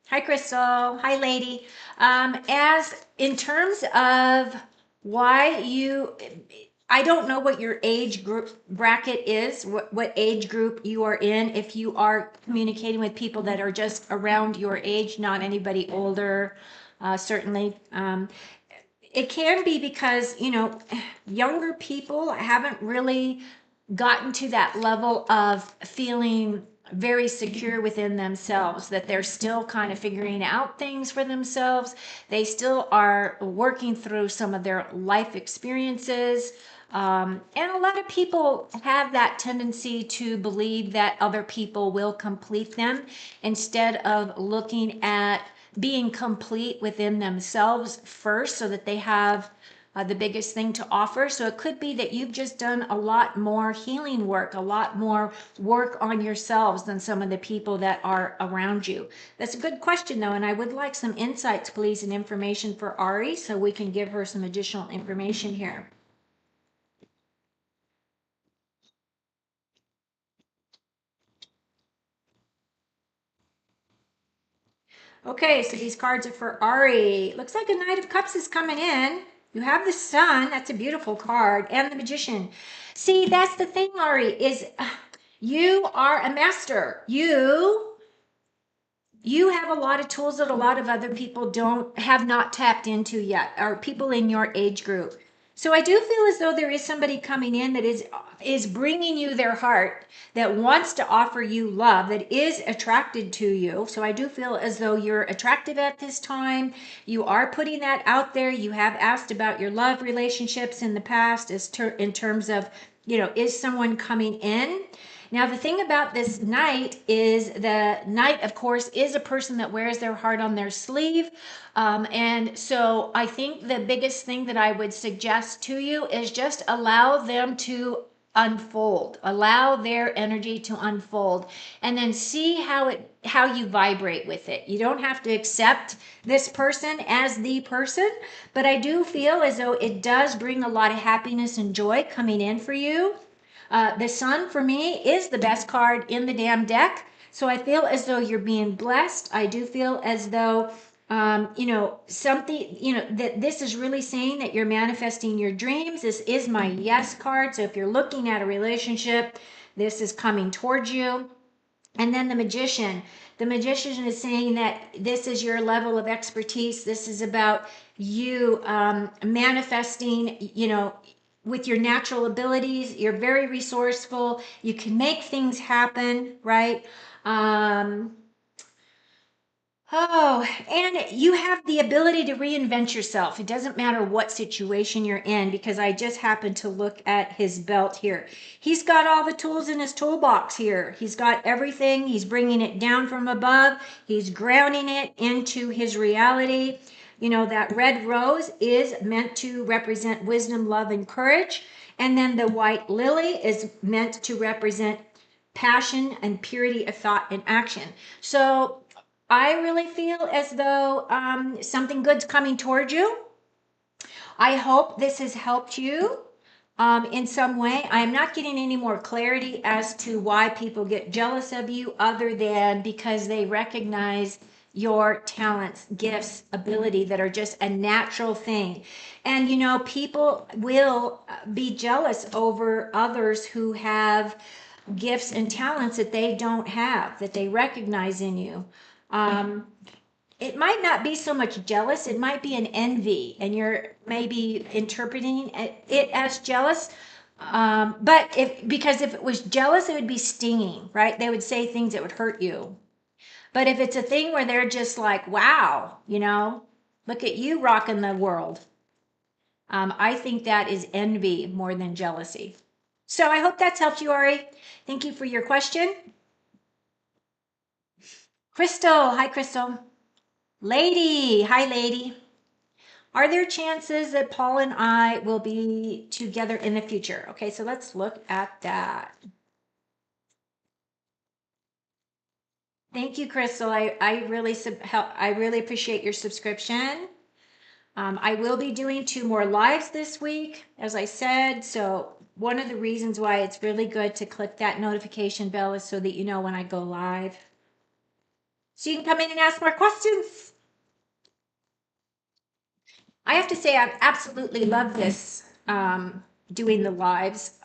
Hi, Crystal. Hi, lady. As in terms of why you, I don't know what your age group bracket is, what age group you are in. If you are communicating with people that are just around your age, not anybody older, certainly. It can be because, younger people haven't really gotten to that level of feeling very secure within themselves, that they're still kind of figuring out things for themselves. They still are working through some of their life experiences. And a lot of people have that tendency to believe that other people will complete them instead of looking at being complete within themselves first so that they have the biggest thing to offer. So it could be that you've just done a lot more healing work, a lot more work on yourselves than some of the people that are around you. That's a good question though, and I would like some insights, please, and information for Ari so we can give her some additional information here. Okay, so these cards are for Ari. Looks like a Knight of Cups is coming in. You have the Sun. That's a beautiful card. And the Magician. See, that's the thing, Ari, is you are a master. You have a lot of tools that a lot of other people have not tapped into yet, or people in your age group. So I do feel as though there is somebody coming in that is bringing you their heart, that wants to offer you love, that is attracted to you. So I do feel as though you're attractive at this time. You are putting that out there. You have asked about your love relationships in the past in terms of, is someone coming in? Now, the thing about this knight is the knight, of course, is a person that wears their heart on their sleeve. And so I think the biggest thing that I would suggest to you is just allow them to unfold. Allow their energy to unfold, and then see how you vibrate with it. You don't have to accept this person as the person, but I do feel as though it does bring a lot of happiness and joy coming in for you. The Sun for me is the best card in the damn deck. So I feel as though you're being blessed. I do feel as though something, that this is really saying that you're manifesting your dreams. This is my yes card. So if you're looking at a relationship, this is coming towards you. And then the Magician. The Magician is saying that this is your level of expertise. This is about you manifesting, with your natural abilities. You're very resourceful. You can make things happen, right? Oh, and you have the ability to reinvent yourself. It doesn't matter what situation you're in, because I just happened to look at his belt here. He's got all the tools in his toolbox here. He's got everything. He's bringing it down from above. He's grounding it into his reality. That red rose is meant to represent wisdom, love, and courage. And then the white lily is meant to represent passion and purity of thought and action. So I really feel as though something good's coming towards you. I hope this has helped you in some way. I am not getting any more clarity as to why people get jealous of you, other than because they recognize your talents, gifts, ability that are just a natural thing. And people will be jealous over others who have gifts and talents that they don't have, that they recognize in you. It might not be so much jealous, it might be an envy, and you're maybe interpreting it as jealous. But because if it was jealous, it would be stinging, right? They would say things that would hurt you. But if it's a thing where they're just like, wow, look at you rocking the world. I think that is envy more than jealousy. So I hope that's helped you, Ari. Thank you for your question. Crystal, hi, Crystal. Lady, hi, Lady. Are there chances that Paul and I will be together in the future? Okay, so let's look at that. Thank you, Crystal. I really appreciate your subscription. I will be doing 2 more lives this week, as I said. So one of the reasons why it's really good to click that notification bell is so that you know when I go live. So you can come in and ask more questions. I have to say, I absolutely love this, doing the lives,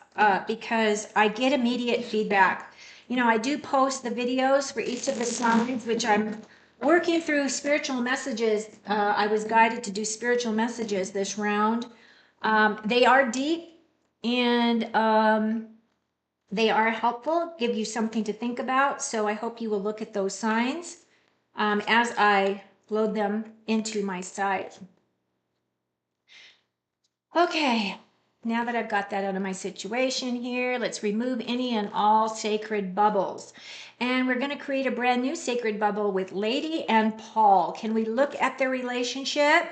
because I get immediate feedback. I do post the videos for each of the signs, which I'm working through spiritual messages. I was guided to do spiritual messages this round. They are deep, and they are helpful, give you something to think about. So I hope you will look at those signs as I load them into my site. Okay, now that I've got that out of my situation here, let's remove any and all sacred bubbles. And we're going to create a brand new sacred bubble with Lady and Paul. Can we look at their relationship?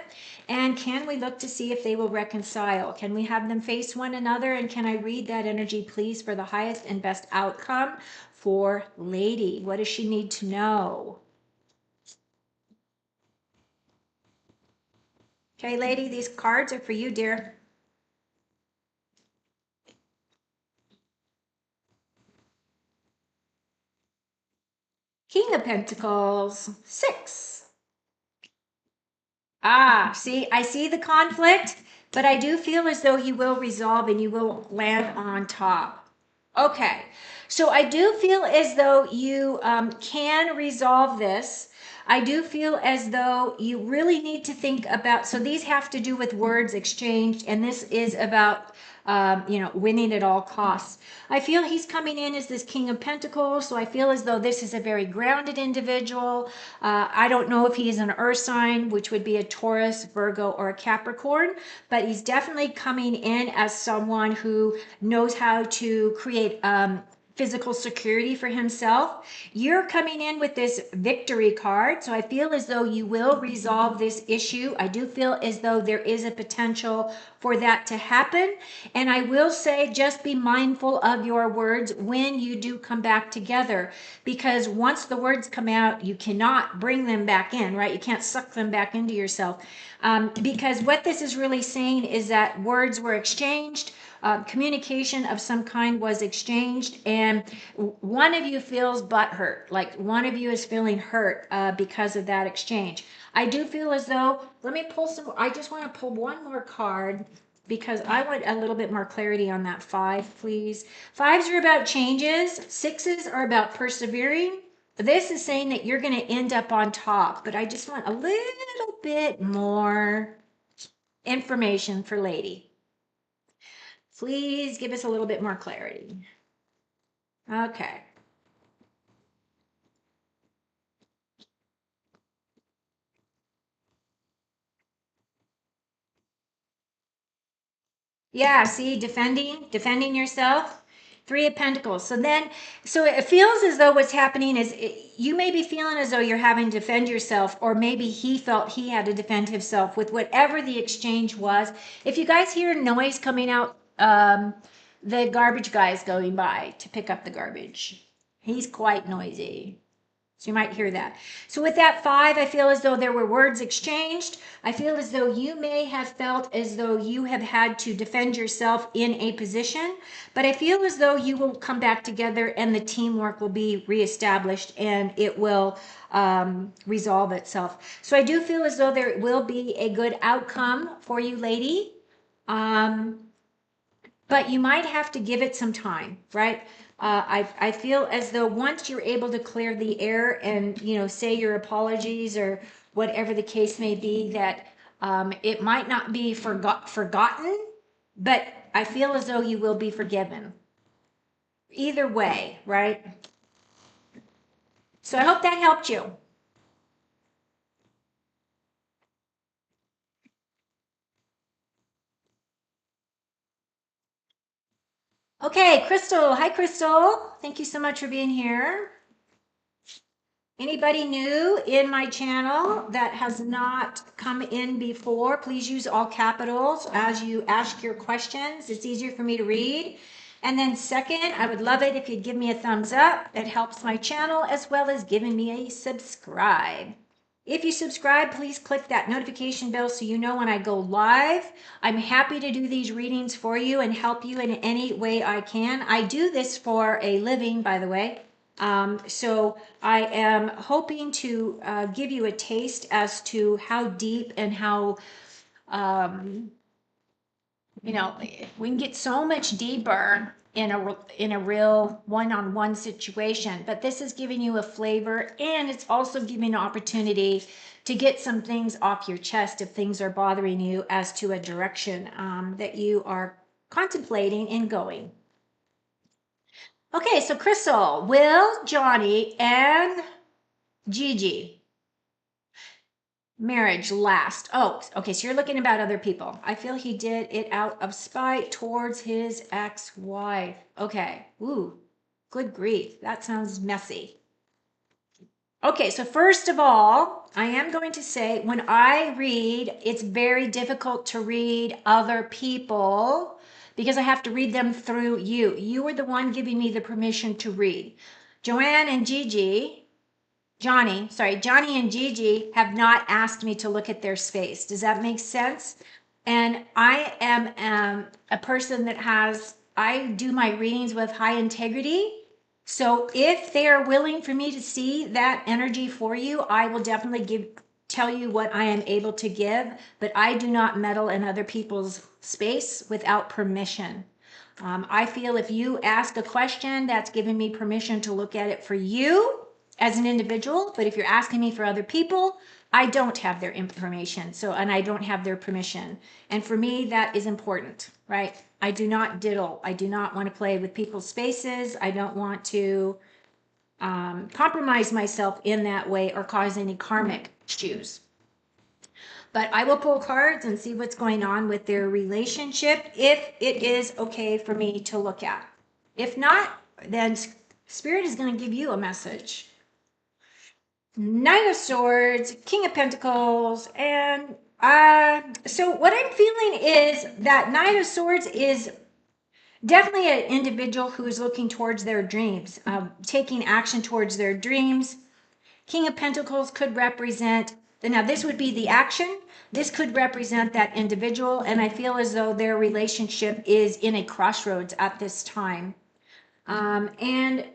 And can we look to see if they will reconcile? Can we have them face one another? And can I read that energy, please, for the highest and best outcome for Lady? What does she need to know? Okay, Lady, these cards are for you, dear. King of Pentacles, 6. See, I see the conflict, but I do feel as though you will resolve and you will land on top. Okay, so I do feel as though you can resolve this. I do feel as though you really need to think about, so these have to do with words exchanged, and this is about, winning at all costs. I feel he's coming in as this King of Pentacles, so I feel as though this is a very grounded individual. I don't know if he's an earth sign, which would be a Taurus, Virgo, or a Capricorn, but he's definitely coming in as someone who knows how to create physical security for himself. You're coming in with this victory card. So I feel as though you will resolve this issue. I do feel as though there is a potential for that to happen. And I will say, just be mindful of your words when you do come back together, because once the words come out, you cannot bring them back in, right? You can't suck them back into yourself. Because what this is really saying is that words were exchanged, communication of some kind was exchanged, and one of you feels butthurt, like one of you is feeling hurt because of that exchange. I do feel as though, let me pull some, I just want to pull one more card because I want a little bit more clarity on that 5, please. 5s are about changes, 6s are about persevering. This is saying that you're going to end up on top, but I just want a little bit more information for lady. Please give us a little bit more clarity. Okay. Yeah, see, defending yourself. 3 of Pentacles. So it feels as though what's happening is you may be feeling as though you're having to defend yourself, or maybe he felt he had to defend himself with whatever the exchange was. If you guys hear noise coming out, the garbage guy is going by to pick up the garbage. He's quite noisy. So you might hear that. So with that 5, I feel as though there were words exchanged. I feel as though you may have felt as though you have had to defend yourself in a position, but I feel as though you will come back together and the teamwork will be reestablished and it will resolve itself. So I do feel as though there will be a good outcome for you, lady. But you might have to give it some time, right? I feel as though once you're able to clear the air and, say your apologies or whatever the case may be, that it might not be forgotten, but I feel as though you will be forgiven. Either way, right? So I hope that helped you. Okay, Crystal. Hi, Crystal. Thank you so much for being here. Anybody new in my channel that has not come in before, please use all capitals as you ask your questions. It's easier for me to read. And then second, I would love it if you'd give me a thumbs up. It helps my channel as well as giving me a subscribe. If you subscribe, please click that notification bell so you know when I go live. I'm happy to do these readings for you and help you in any way I can. I do this for a living, by the way. So I am hoping to give you a taste as to how deep and how, we can get so much deeper in a real one-on-one situation. But this is giving you a flavor, and it's also giving an opportunity to get some things off your chest if things are bothering you as to a direction that you are contemplating in going. Okay, so Crystal, Will, Johnny, and Gigi. Marriage last. Oh, okay, so you're looking about other people. I feel he did it out of spite towards his ex-wife. Okay, ooh, good grief. That sounds messy. Okay, so first of all, I am going to say when I read, it's very difficult to read other people because I have to read them through you. You were the one giving me the permission to read. Joanne and Johnny and Gigi have not asked me to look at their space. Does that make sense? And I am a person that I do my readings with high integrity. So if they are willing for me to see that energy for you, I will definitely tell you what I am able to give, but I do not meddle in other people's space without permission. I feel if you ask a question, that's giving me permission to look at it for you as an individual, but if you're asking me for other people, I don't have their information, and I don't have their permission. And for me, that is important, right? I do not diddle. I do not want to play with people's spaces. I don't want to compromise myself in that way or cause any karmic issues. But I will pull cards and see what's going on with their relationship if it is okay for me to look at. If not, then Spirit is going to give you a message. Knight of Swords, King of Pentacles, and so what I'm feeling is that Knight of Swords is definitely an individual who is looking towards their dreams, taking action towards their dreams. King of Pentacles could represent, now this would be the action. This could represent that individual, and I feel as though their relationship is in a crossroads at this time. And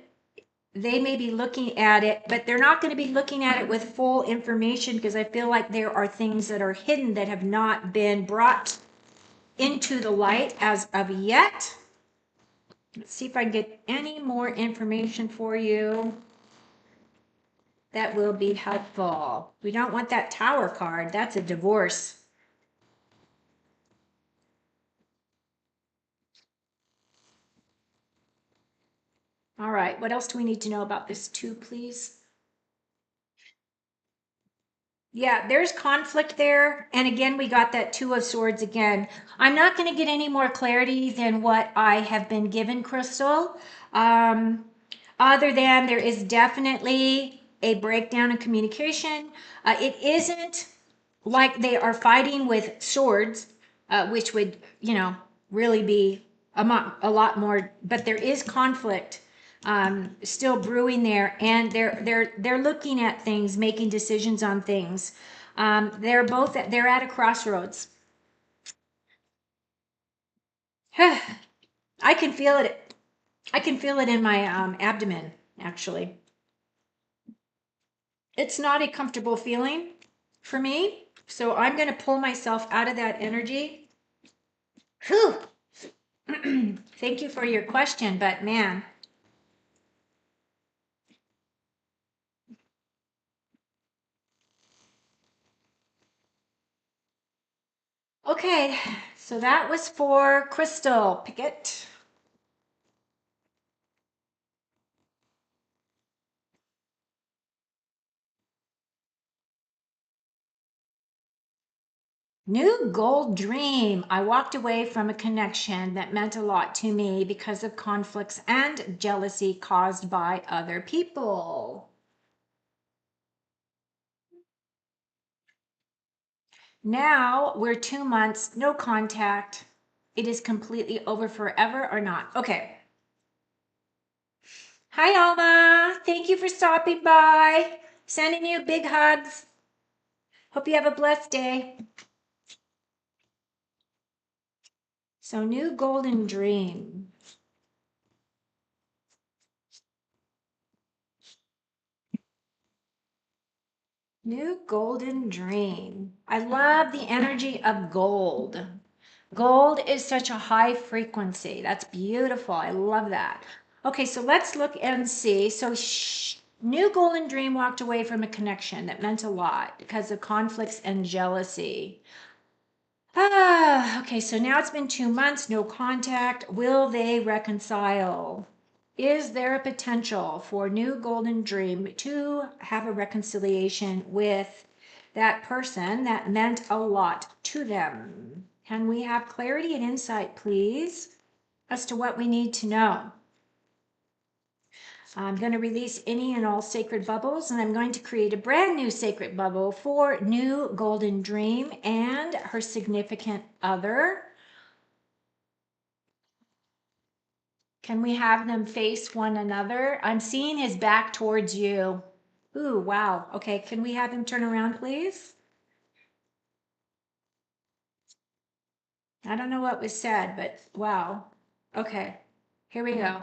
they may be looking at it, but they're not going to be looking at it with full information because I feel like there are things that are hidden that have not been brought into the light as of yet. Let's see if I can get any more information for you that will be helpful. We don't want that Tower card. That's a divorce. All right, what else do we need to know about this too, please? Yeah, there's conflict there. And again, we got that Two of Swords again. I'm not going to get any more clarity than what I have been given, Crystal. Other than there is definitely a breakdown in communication. It isn't like they are fighting with swords, which would, really be a lot more, but there is conflict still brewing there, and they're looking at things, making decisions on things. They're at a crossroads. I can feel it. I can feel it in my abdomen, actually. It's not a comfortable feeling for me, so I'm going to pull myself out of that energy. Whew. Thank you for your question, but man. Okay, so that was for Crystal Pickett. New gold dream. I walked away from a connection that meant a lot to me because of conflicts and jealousy caused by other people. Now we're 2 months, no contact. It is completely over forever or not. Okay. Hi, Alma. Thank you for stopping by. Sending you big hugs. Hope you have a blessed day. So, new golden dream. New golden dream. I love the energy of gold. Gold is such a high frequency. That's beautiful. I love that. Okay, so let's look and see. So, new golden dream walked away from a connection that meant a lot because of conflicts and jealousy. Okay, so now it's been 2 months, no contact. Will they reconcile? Is there a potential for new golden dream to have a reconciliation with that person that meant a lot to them? Can we have clarity and insight, please, as to what we need to know? I'm going to release any and all sacred bubbles, and I'm going to create a brand new sacred bubble for new golden dream and her significant other. Can we have them face one another? I'm seeing his back towards you. Ooh, wow. Okay, can we have him turn around, please? I don't know what was said, but wow. Okay, here we go.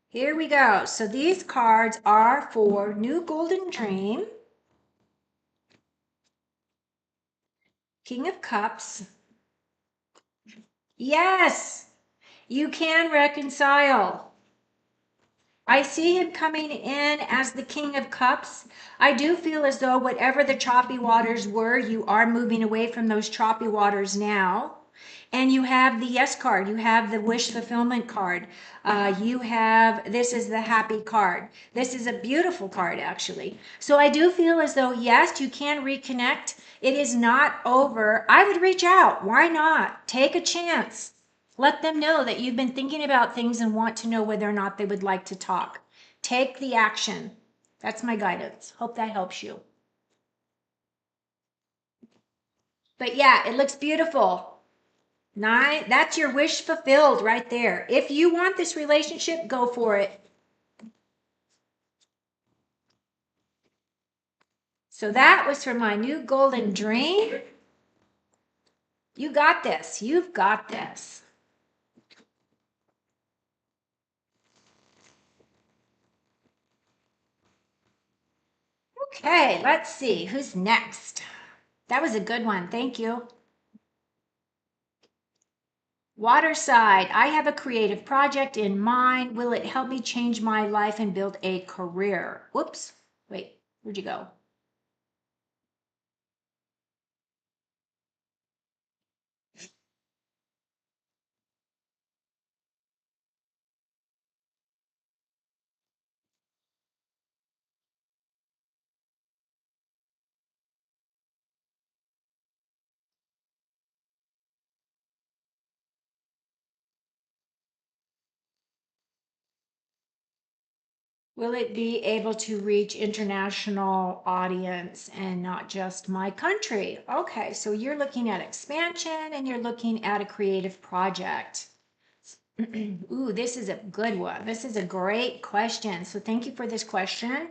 Here we go. So these cards are for New Golden Dream, King of Cups. Yes, you can reconcile. I see him coming in as the King of Cups. I do feel as though whatever the choppy waters were, you are moving away from those choppy waters now. And you have the yes card. You have the wish fulfillment card. This is the happy card. This is a beautiful card, actually. So I do feel as though, yes, you can reconnect. It is not over. I would reach out. Why not? Take a chance. Let them know that you've been thinking about things and want to know whether or not they would like to talk. Take the action. That's my guidance. Hope that helps you. But yeah, it looks beautiful. Nine, that's your wish fulfilled right there. If you want this relationship, go for it. So that was for my new golden dream. You got this. You've got this. Okay, let's see who's next. That was a good one. Thank you. Waterside, I have a creative project in mind. Will it help me change my life and build a career? Whoops. Wait, where'd you go? Will it be able to reach international audience and not just my country? Okay, so you're looking at expansion and you're looking at a creative project. Ooh, this is a good one. This is a great question. So thank you for this question.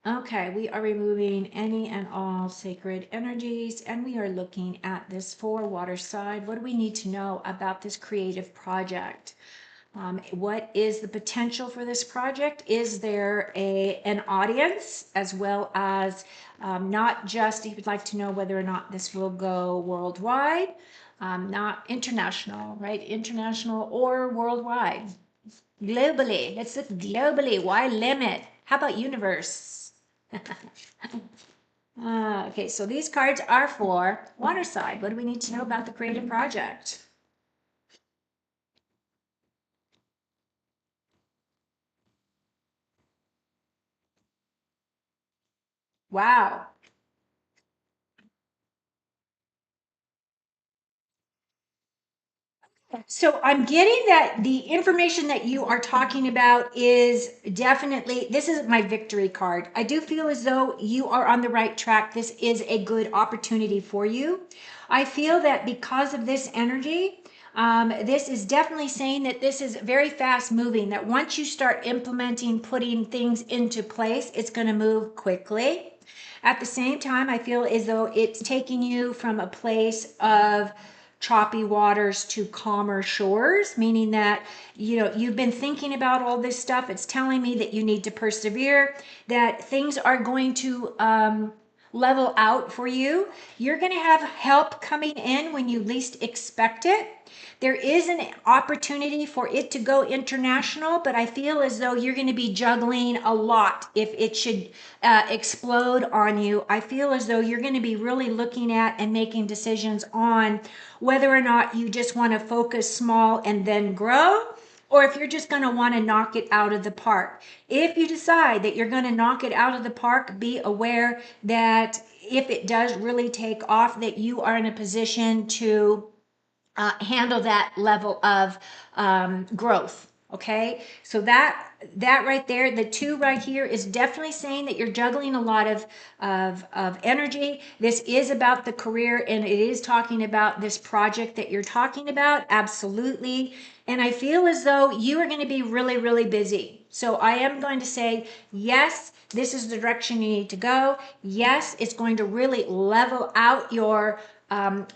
Okay, we are removing any and all sacred energies, and we are looking at this for Waterside. What do we need to know about this creative project? What is the potential for this project? Is there an audience, as well as not just, if you'd like to know whether or not this will go worldwide, not international, right? International or worldwide. Globally, let's look globally. Why limit? How about universe? Okay, so these cards are for Waterside. What do we need to know about the creative project? Wow. So I'm getting that the information that you are talking about is definitely, this is my victory card. I do feel as though you are on the right track. This is a good opportunity for you. I feel that because of this energy, this is definitely saying that this is very fast moving, that once you start implementing, putting things into place, it's going to move quickly. At the same time, I feel as though it's taking you from a place of choppy waters to calmer shores, meaning that you've been thinking about all this stuff. It's telling me that you need to persevere, that things are going to level out for you. You're going to have help coming in when you least expect it. There is an opportunity for it to go international, but I feel as though you're going to be juggling a lot if it should explode on you. I feel as though you're going to be really looking at and making decisions on whether or not you just want to focus small and then grow, or if you're just going to want to knock it out of the park. If you decide that you're going to knock it out of the park, be aware that if it does really take off, that you are in a position to handle that level of growth. Okay, so that right there, the two right here is definitely saying that you're juggling a lot of energy. This is about the career, and it is talking about this project that you're talking about. Absolutely. And I feel as though you are going to be really, really busy. So I am going to say, yes, this is the direction you need to go. Yes, it's going to really level out your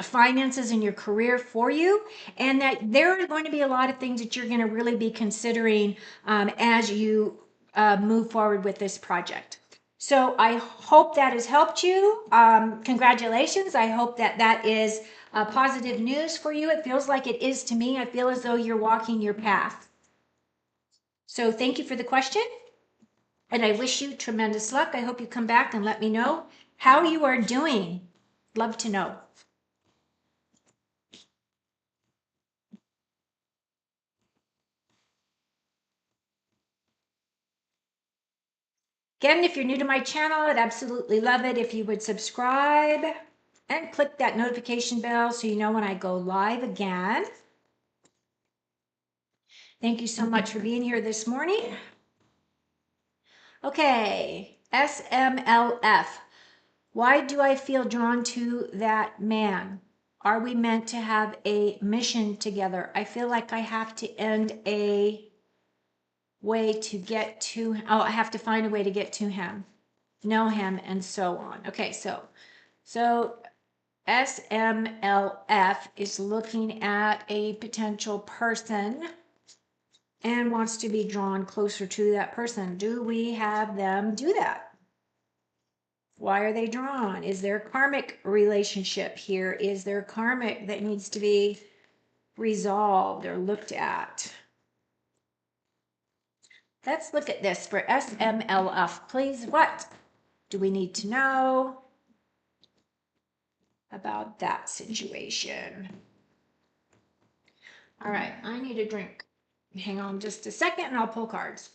finances in your career for you, and that there are going to be a lot of things that you're going to really be considering as you move forward with this project. So I hope that has helped you. Congratulations. I hope that that is positive news for you. It feels like it is to me. I feel as though you're walking your path. So thank you for the question, and I wish you tremendous luck. I hope you come back and let me know how you are doing. Love to know. Again, if you're new to my channel, I'd absolutely love it if you would subscribe. and click that notification bell so you know when I go live again. Thank you so much for being here this morning. Okay, SMLF. Why do I feel drawn to that man? Are we meant to have a mission together? I feel like I have to end a way to get to, oh, I have to find a way to get to him, know him, and so on. Okay, so SMLF is looking at a potential person and wants to be drawn closer to that person. Do we have them do that? Why are they drawn? Is there a karmic relationship here? Is there karmic that needs to be resolved or looked at? Let's look at this for SMLF. Please, what do we need to know about that situation? All right, I need a drink. Hang on just a second and I'll pull cards.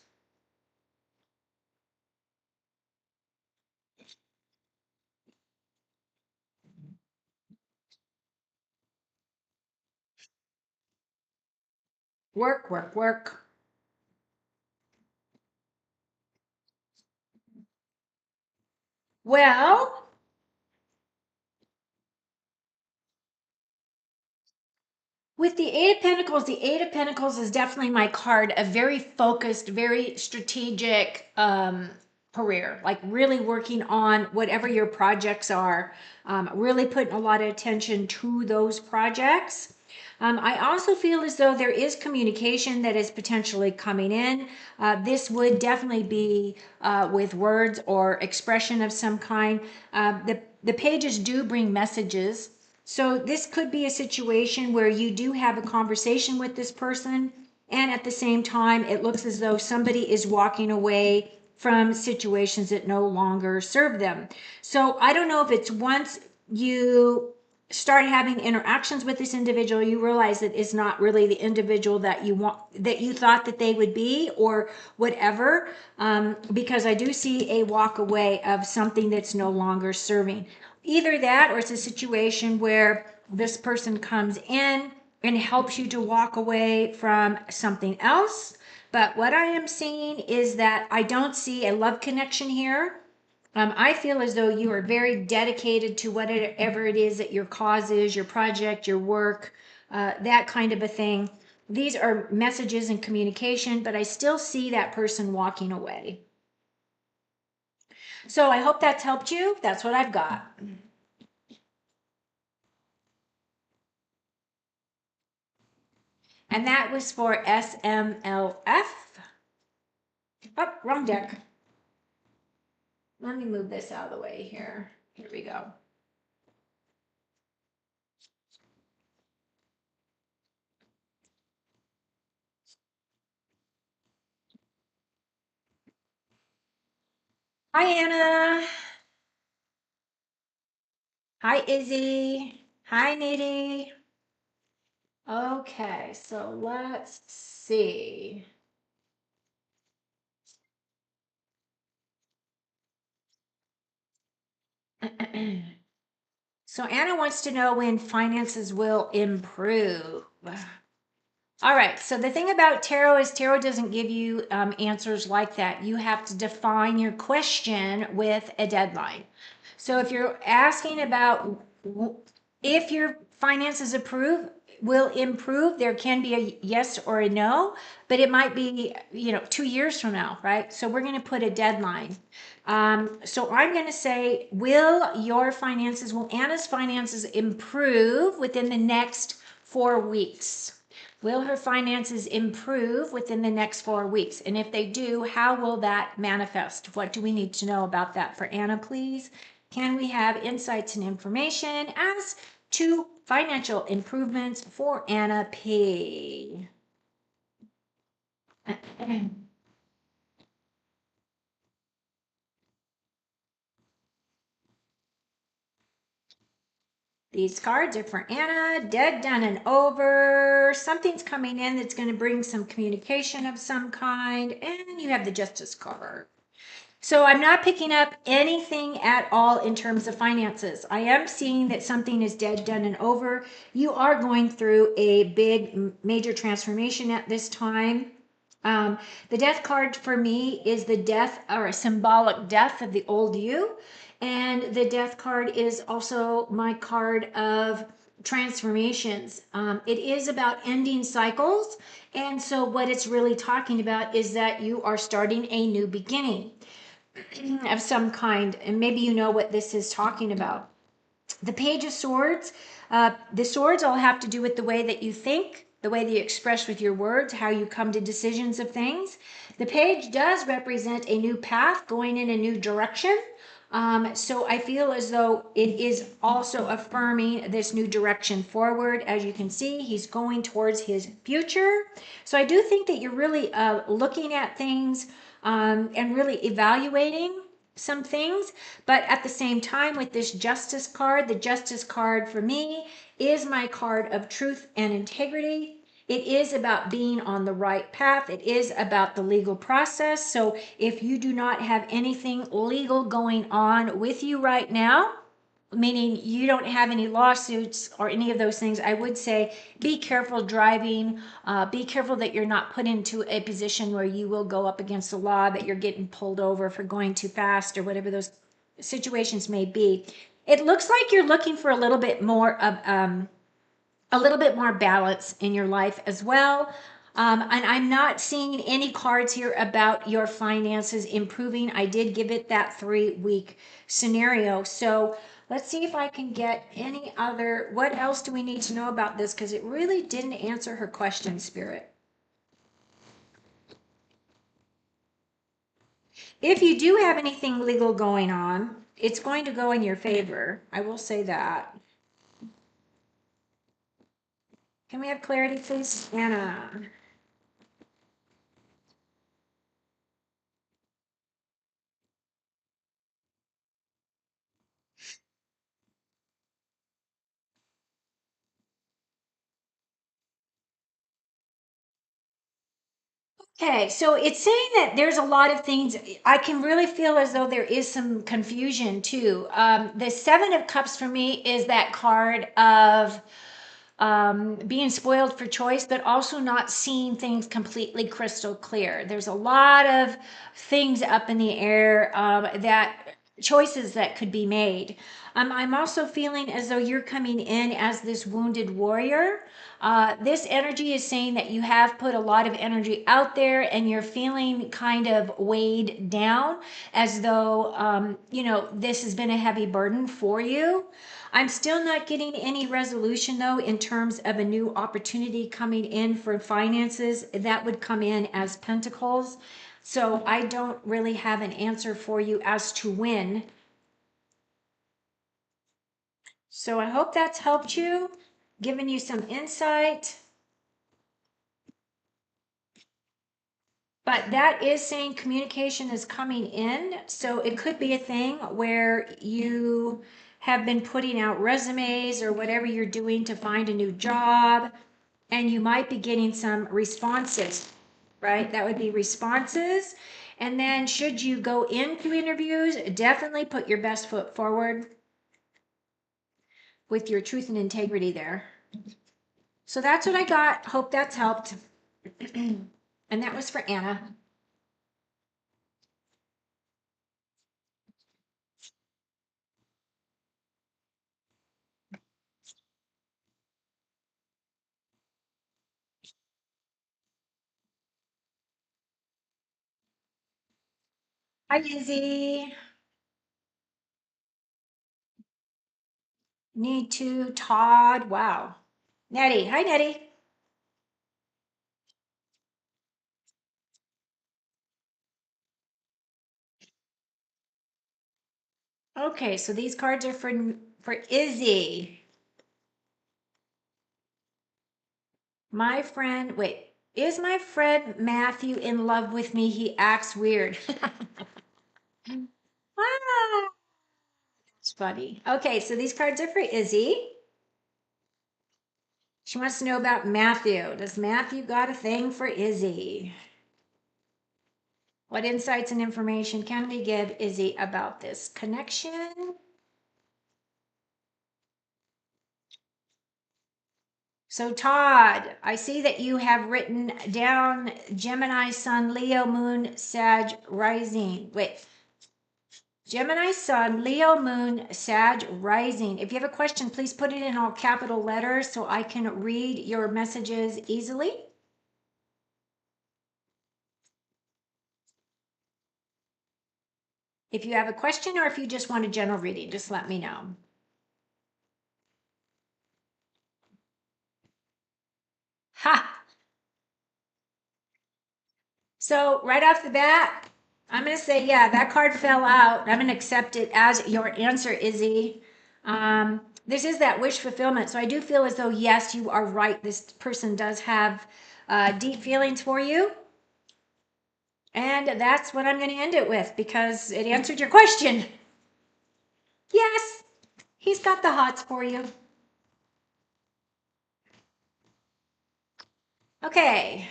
Work, work, work. Well, with the Eight of Pentacles is definitely my card, a very focused, very strategic career, like really working on whatever your projects are, really putting a lot of attention to those projects. I also feel as though there is communication that is potentially coming in. This would definitely be with words or expression of some kind. The pages do bring messages. So this could be a situation where you do have a conversation with this person, and at the same time, it looks as though somebody is walking away from situations that no longer serve them. So I don't know if it's once you start having interactions with this individual, you realize that it's not really the individual that you want, that you thought that they would be, or whatever. Because I do see a walk away of something that's no longer serving. Either that, or it's a situation where this person comes in and helps you to walk away from something else. But what I am seeing is that I don't see a love connection here. I feel as though you are very dedicated to whatever it is that your cause is, your project, your work, that kind of a thing. These are messages and communication, but I still see that person walking away. So I hope that's helped you. That's what I've got. And that was for SMLF. Oh, wrong deck. Let me move this out of the way here. Here we go. Hi, Anna. Hi, Izzy. Hi, Nidhi. Okay, so let's see. So Anna wants to know when finances will improve. All right, so the thing about tarot is tarot doesn't give you answers like that. You have to define your question with a deadline. So if you're asking about if your finances will improve, there can be a yes or a no, but it might be 2 years from now, right? So we're going to put a deadline. So I'm going to say, will Anna's finances improve within the next 4 weeks? Will her finances improve within the next 4 weeks? And if they do, how will that manifest? What do we need to know about that for Anna, please? Can we have insights and information as to financial improvements for Anna P? These cards are for Anna. Dead, done, and over. Something's coming in that's going to bring some communication of some kind. And you have the Justice card. So I'm not picking up anything at all in terms of finances. I am seeing that something is dead, done, and over. You are going through a big, major transformation at this time. The death card for me is the death or a symbolic death of the old you. And the death card is also my card of transformations. It is about ending cycles. And so, what it's really talking about is that you are starting a new beginning of some kind, and maybe you know what this is talking about. The Page of Swords, the swords all have to do with the way that you think, the way that you express with your words, how you come to decisions of things. The page does represent a new path going in a new direction. So I feel as though it is also affirming this new direction forward. As you can see, he's going towards his future. So I do think that you're really looking at things and really evaluating some things. But at the same time, with this justice card, the justice card for me is my card of truth and integrity. It is about being on the right path. It is about the legal process. So if you do not have anything legal going on with you right now, meaning you don't have any lawsuits or any of those things, I would say be careful driving. Be careful that you're not put into a position where you will go up against the law, that you're getting pulled over for going too fast or whatever those situations may be. It looks like you're looking for a little bit more balance in your life as well. And I'm not seeing any cards here about your finances improving. I did give it that 3-week scenario. So let's see if I can get any other. What else do we need to know about this? Because it really didn't answer her question, Spirit. If you do have anything legal going on, it's going to go in your favor. I will say that. Can we have clarity, please? Anna. Okay, so it's saying that there's a lot of things. I can really feel as though there is some confusion too. The Seven of Cups for me is that card of being spoiled for choice, but also not seeing things completely crystal clear. There's a lot of things up in the air that choices that could be made. I'm also feeling as though you're coming in as this wounded warrior. This energy is saying that you have put a lot of energy out there and you're feeling kind of weighed down, as though, this has been a heavy burden for you. I'm still not getting any resolution though in terms of a new opportunity coming in for finances. That would come in as pentacles. So I don't really have an answer for you as to when. So I hope that's helped you, given you some insight. But that is saying communication is coming in. So it could be a thing where you have been putting out resumes or whatever you're doing to find a new job, and you might be getting some responses, right? That would be responses. And then should you go into interviews, definitely put your best foot forward with your truth and integrity there. So that's what I got. Hope that's helped. And that was for Anna. Hi, Izzy. Need to, Todd. Wow. Nettie. Hi, Nettie. Okay, so these cards are for Izzy. My friend, wait, is my friend Matthew in love with me? He acts weird. Ah, it's funny. Okay, so these cards are for Izzy. She wants to know about Matthew. Does Matthew got a thing for Izzy? What insights and information can we give Izzy about this connection? So Todd, I see that you have written down Gemini Sun, Leo Moon, Sag Rising. Wait, Gemini Sun, Leo Moon, Sag Rising. If you have a question, please put it in all capital letters so I can read your messages easily. If you have a question or if you just want a general reading, just let me know. Ha! So right off the bat, I'm going to say, yeah, that card fell out. I'm going to accept it as your answer, Izzy. This is that wish fulfillment. So I do feel as though, yes, you are right. This person does have deep feelings for you. And that's what I'm going to end it with because it answered your question. Yes, he's got the hots for you. Okay,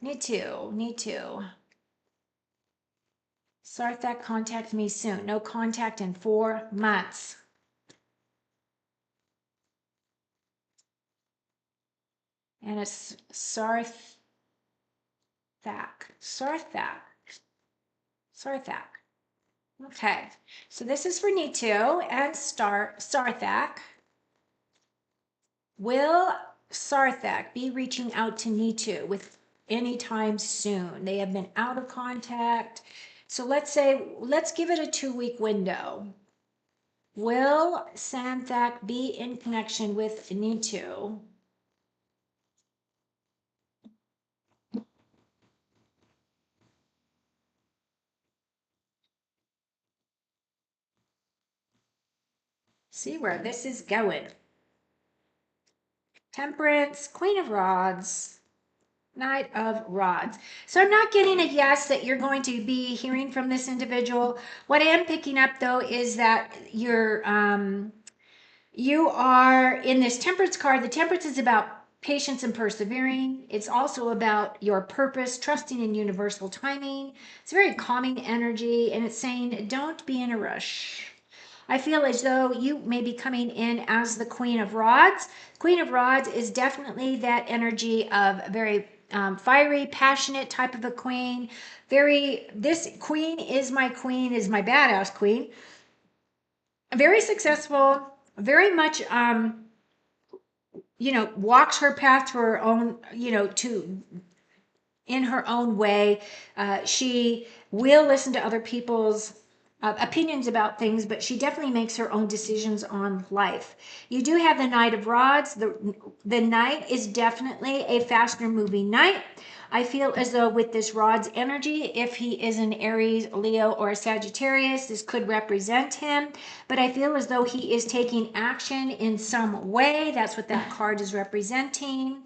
need to. Sarthak, contact me soon. No contact in 4 months. And it's Sarthak. Sarthak. Okay, so this is for Nitu and Sarthak. Will Sarthak be reaching out to Nitu with anytime soon? They have been out of contact. So let's give it a 2-week window. Will Sarthak be in connection with Nitu? See where this is going. Temperance, Queen of Rods, Knight of Rods. So I'm not getting a yes that you're going to be hearing from this individual. What I am picking up though is that you are in this Temperance card. The Temperance is about patience and persevering. It's also about your purpose, trusting in universal timing. It's a very calming energy, and it's saying don't be in a rush. I feel as though you may be coming in as the Queen of Rods. Queen of Rods is definitely that energy of very fiery, passionate type of a queen. This queen is my badass queen. Very successful, very much, walks her path to her own, in her own way. She will listen to other people's opinions about things, but she definitely makes her own decisions on life. You do have the Knight of Rods. The Knight is definitely a faster moving knight. I feel as though with this Rods energy, if he is an Aries, Leo, or a Sagittarius, this could represent him. But I feel as though he is taking action in some way. That's what that card is representing.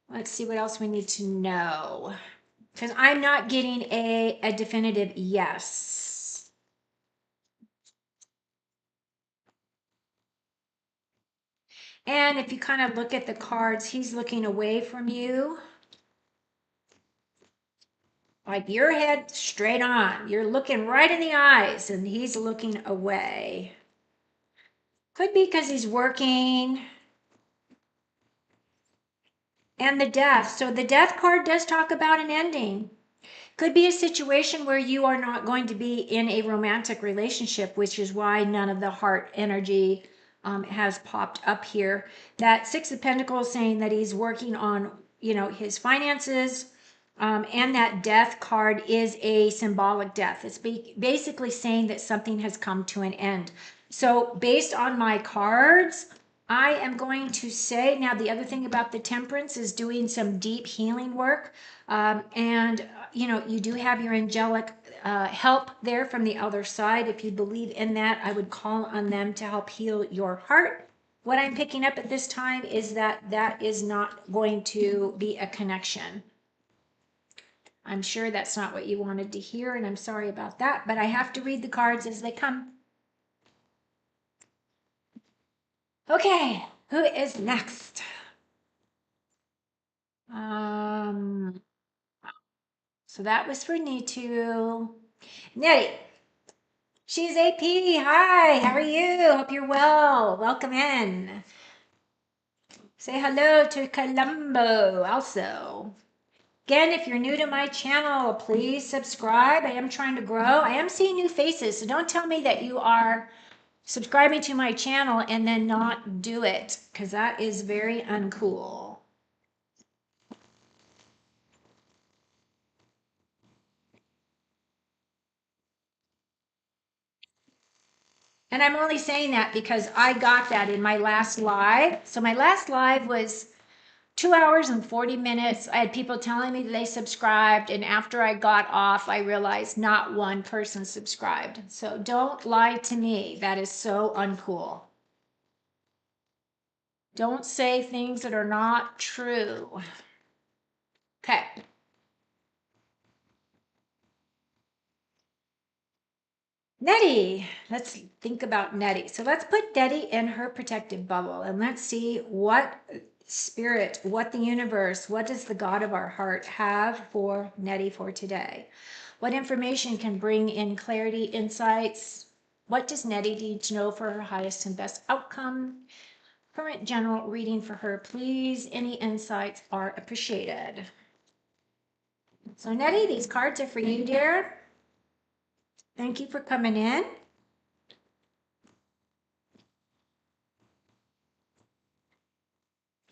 Let's see what else we need to know. Because I'm not getting a definitive yes. And if you kind of look at the cards, he's looking away from you. Like your head straight on. You're looking right in the eyes and he's looking away. Could be because he's working. And the Death. So the Death card does talk about an ending. Could be a situation where you are not going to be in a romantic relationship, which is why none of the heart energy has popped up here. That Six of Pentacles saying that he's working on, his finances. And that Death card is a symbolic death. It's basically saying that something has come to an end. So based on my cards, I am going to say, now the other thing about the Temperance is doing some deep healing work. And you do have your angelic help there from the other side. If you believe in that, I would call on them to help heal your heart. What I'm picking up at this time is that is not going to be a connection. I'm sure that's not what you wanted to hear, and I'm sorry about that, but I have to read the cards as they come. Okay, who is next? So that was for Neetu. Nettie, she's AP. Hi, how are you? Hope you're well. Welcome in. Say hello to Colombo also. Again, if you're new to my channel, please subscribe. I am trying to grow. I am seeing new faces, so don't tell me that you are subscribing to my channel and then not do it, because that is very uncool. And I'm only saying that because I got that in my last live. So my last live was 2 hours and 40 minutes. I had people telling me they subscribed, and after I got off, I realized not one person subscribed. So don't lie to me. That is so uncool. Don't say things that are not true. Okay. Nettie, let's think about Nettie. So let's put Nettie in her protective bubble and let's see what spirit, what the universe, what does the God of our heart have for Nettie for today? What information can bring in clarity, insights? What does Nettie need to know for her highest and best outcome? Current general reading for her, please. Any insights are appreciated. So Nettie, these cards are for you, dear. Thank you for coming in.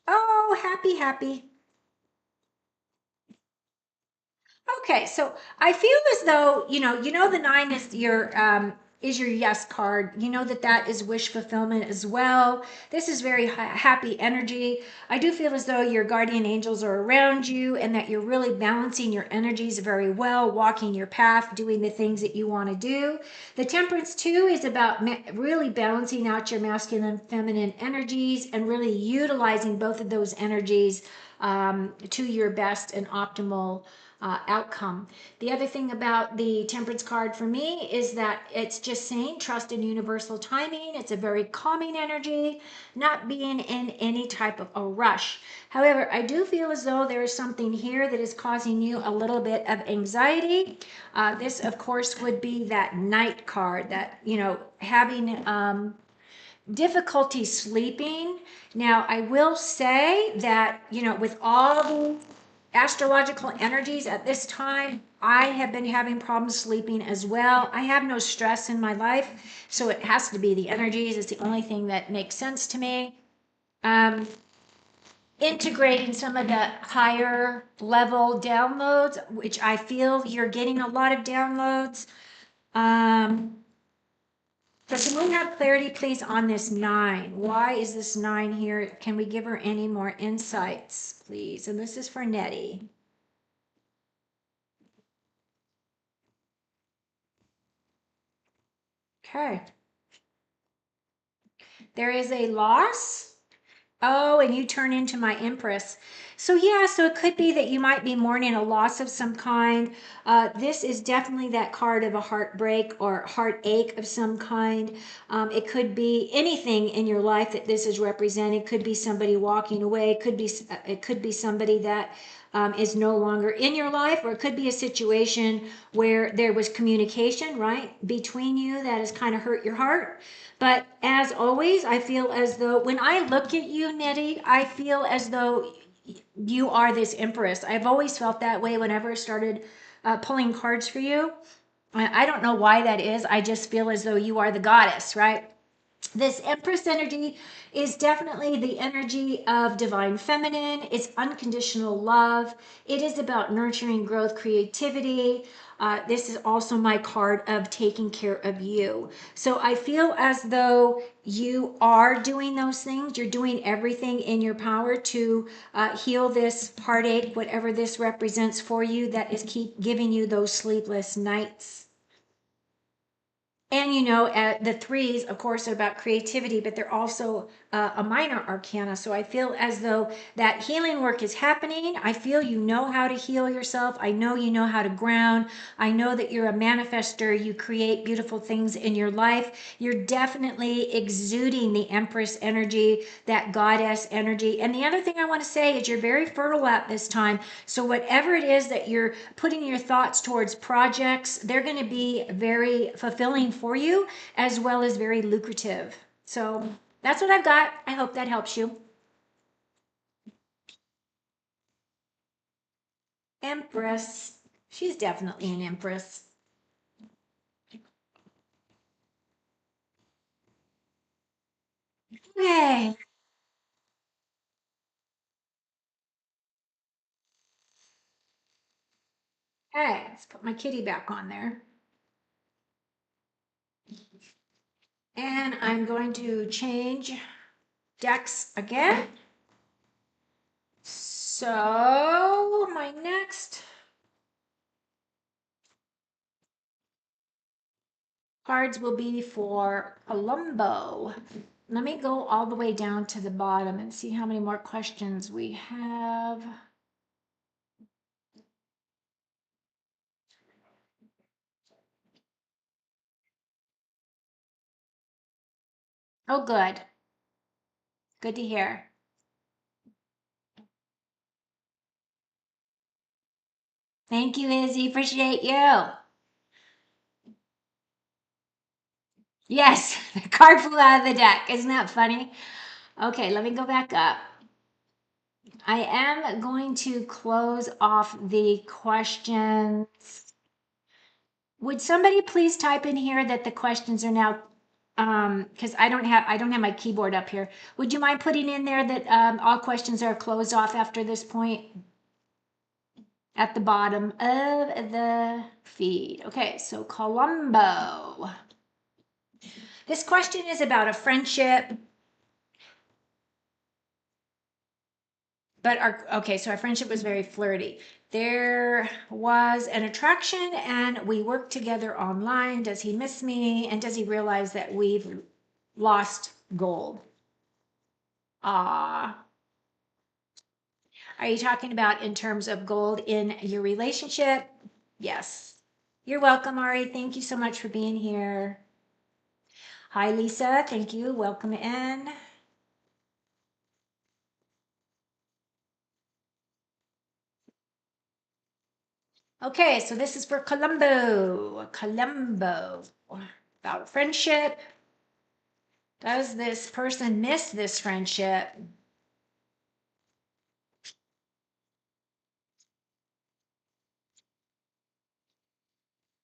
Oh, happy, happy. Okay, so I feel as though, the nine is your yes card. You know that is wish fulfillment as well. This is very happy energy. I do feel as though your guardian angels are around you and that you're really balancing your energies very well, walking your path, doing the things that you want to do. The temperance too is about really balancing out your masculine, feminine energies and really utilizing both of those energies to your best and optimal outcome. The other thing about the temperance card for me is that it's just saying trust in universal timing. It's a very calming energy, not being in any type of a rush. However, I do feel as though there is something here that is causing you a little bit of anxiety. This, of course, would be that Knight card, that, having difficulty sleeping. Now, I will say that, with all the astrological energies at this time, I have been having problems sleeping as well. I have no stress in my life, so it has to be the energies. It's the only thing that makes sense to me. Integrating some of the higher level downloads, which I feel you're getting a lot of downloads. So can we have clarity, please, on this 9? Why is this 9 here? Can we give her any more insights, please? And this is for Nettie. Okay. There is a loss. Oh, and you turn into my Empress. So yeah, so it could be that you might be mourning a loss of some kind. This is definitely that card of a heartbreak or heartache of some kind. It could be anything in your life that this is representing. It could be somebody walking away. It could be somebody that is no longer in your life, or it could be a situation where there was communication, right, between you that has kind of hurt your heart. But as always, I feel as though when I look at you, Nettie, I feel as though you are this Empress. I've always felt that way whenever I started pulling cards for you. I don't know why that is. I just feel as though you are the goddess, right? This Empress energy is definitely the energy of divine feminine. It's unconditional love. It is about nurturing growth, creativity. This is also my card of taking care of you. So I feel as though you are doing those things. You're doing everything in your power to heal this heartache, whatever this represents for you, that is keep giving you those sleepless nights. And the 3s, of course, are about creativity, but they're also a minor arcana. So I feel as though that healing work is happening. I feel you know how to heal yourself. I know you know how to ground. I know that you're a manifester. You create beautiful things in your life. You're definitely exuding the Empress energy, that goddess energy. And the other thing I want to say is you're very fertile at this time. So whatever it is that you're putting your thoughts towards projects, they're going to be very fulfilling for you as well as very lucrative. So that's what I've got. I hope that helps you. Empress. She's definitely an empress. Okay. Okay, let's put my kitty back on there. And I'm going to change decks again. So my next cards will be for Columbo. Let me go all the way down to the bottom and see how many more questions we have. Oh, good. Good to hear. Thank you, Izzy. Appreciate you. Yes, the card flew out of the deck. Isn't that funny? Okay, let me go back up. I am going to close off the questions. Would somebody please type in here that the questions are now because I don't have my keyboard up here. Would you mind putting in there that all questions are closed off after this point at the bottom of the feed? Okay, so Colombo. This question is about a friendship. But so our friendship was very flirty. There was an attraction and we worked together online. Does he miss me? And does he realize that we've lost gold? Ah. Are you talking about in terms of gold in your relationship? Yes. You're welcome, Ari. Thank you so much for being here. Hi, Lisa. Thank you. Welcome in. Okay, so this is for Colombo. Colombo. About friendship. Does this person miss this friendship?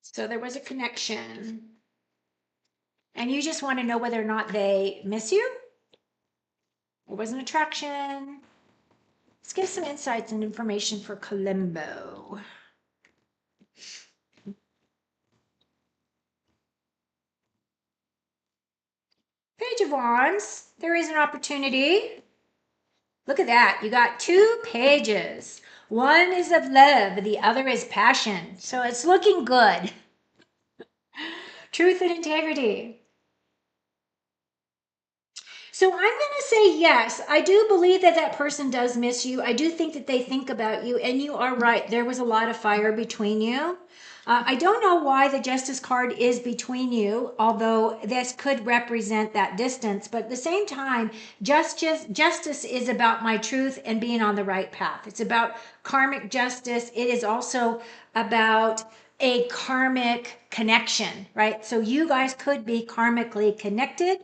So there was a connection. And you just want to know whether or not they miss you? There was an attraction. Let's give some insights and information for Colombo. Page of Wands. There is an opportunity. Look at that. You got 2 pages. One is of love, the other is passion. So it's looking good. Truth and integrity. So I'm going to say yes. I do believe that that person does miss you. I do think that they think about you, and you are right. There was a lot of fire between you. I don't know why the justice card is between you, although this could represent that distance. But at the same time, justice is about my truth and being on the right path. It's about karmic justice. It is also about a karmic connection, right? So you guys could be karmically connected.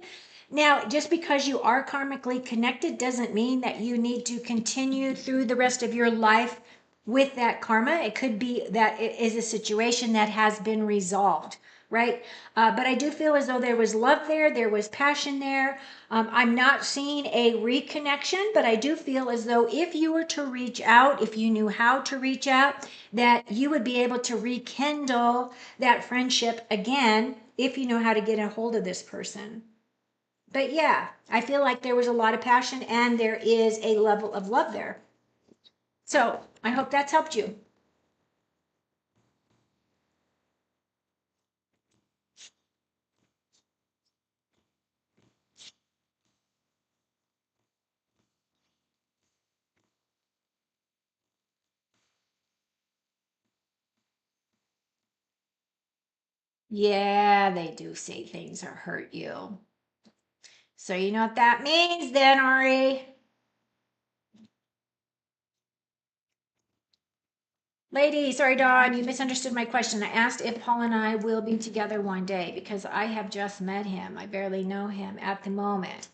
Now, just because you are karmically connected doesn't mean that you need to continue through the rest of your life with that karma. It could be that it is a situation that has been resolved, right? But I do feel as though there was love there was passion there. I'm not seeing a reconnection, but I do feel as though if you were to reach out, if you knew how to reach out, that you would be able to rekindle that friendship again if you know how to get a hold of this person. But yeah, I feel like there was a lot of passion and there is a level of love there. So I hope that's helped you. Yeah, they do say things or hurt you. So you know what that means then, Ari? Lady, sorry, Dawn, you misunderstood my question. I asked if Paul and I will be together one day because I have just met him. I barely know him at the moment.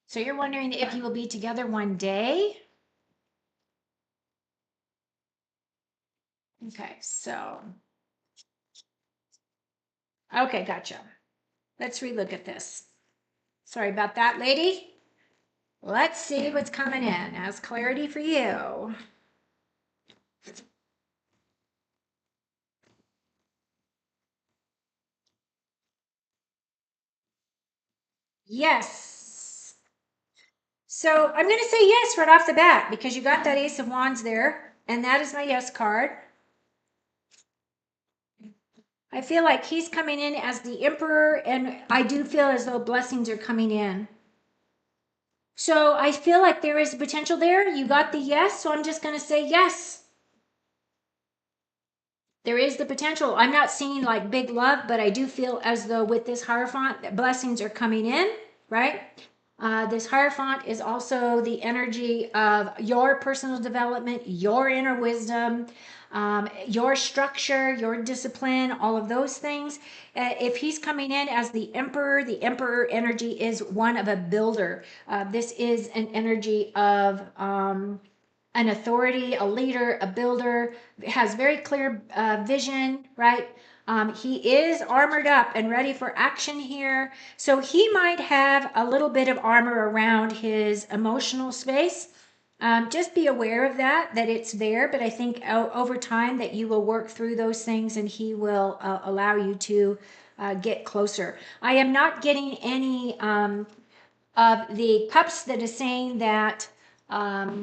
So you're wondering if you will be together one day? Okay, so. Okay, gotcha. Let's relook at this. Sorry about that, lady. Let's see what's coming in as clarity for you. Yes. So I'm going to say yes right off the bat because you got that Ace of Wands there, and that is my yes card. I feel like he's coming in as the Emperor, and I do feel as though blessings are coming in. So I feel like there is potential there. You got the yes, so I'm just going to say yes. There is the potential. I'm not seeing like big love, but I do feel as though with this Hierophant, that blessings are coming in, right? This Hierophant is also the energy of your personal development, your inner wisdom, your structure, your discipline, all of those things. If he's coming in as the Emperor energy is one of a builder. This is an energy of an authority, a leader, a builder, has very clear vision, right? He is armored up and ready for action here. So he might have a little bit of armor around his emotional space. Just be aware of that it's there. But I think over time that you will work through those things and he will allow you to get closer. I am not getting any of the cups that is saying that that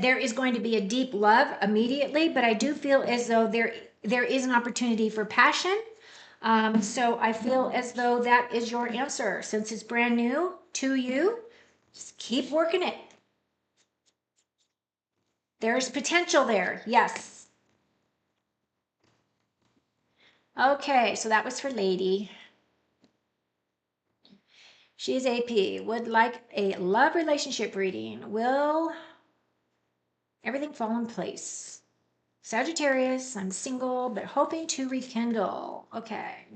there is going to be a deep love immediately, but I do feel as though there is an opportunity for passion. So I feel as though that is your answer since it's brand new to you. Just keep working it. There's potential there. Yes. Okay, so that was for Lady. She's AP. Would like a love relationship reading. Will everything fall in place? Sagittarius, I'm single, but hoping to rekindle. Okay.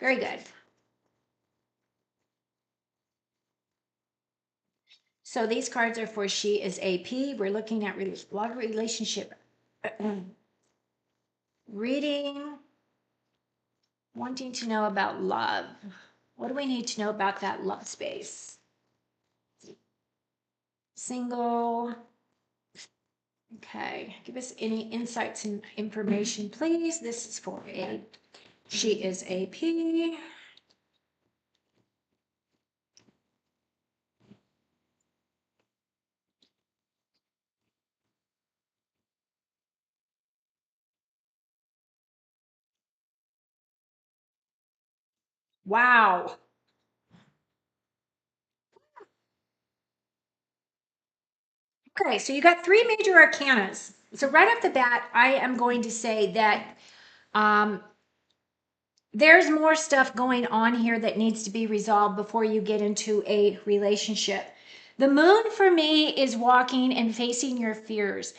Very good. So these cards are for She is AP. We're looking at love relationship reading, wanting to know about love. What do we need to know about that love space? Single. Okay, give us any insights and information, please. This is for a She is AP. Wow. Okay, so you got three major arcanas. So right off the bat, I am going to say that um, there's more stuff going on here that needs to be resolved before you get into a relationship. The moon for me is walking and facing your fears.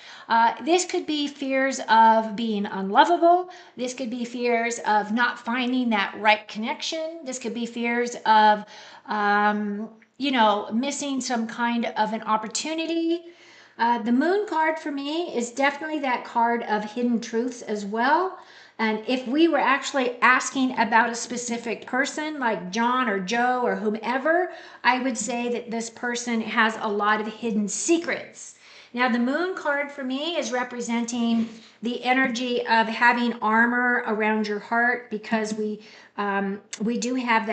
This could be fears of being unlovable. This could be fears of not finding that right connection. This could be fears of, missing some kind of an opportunity. The moon card for me is definitely that card of hidden truths as well. And if we were actually asking about a specific person like John or Joe or whomever, I would say that this person has a lot of hidden secrets. Now, the moon card for me is representing the energy of having armor around your heart because we do have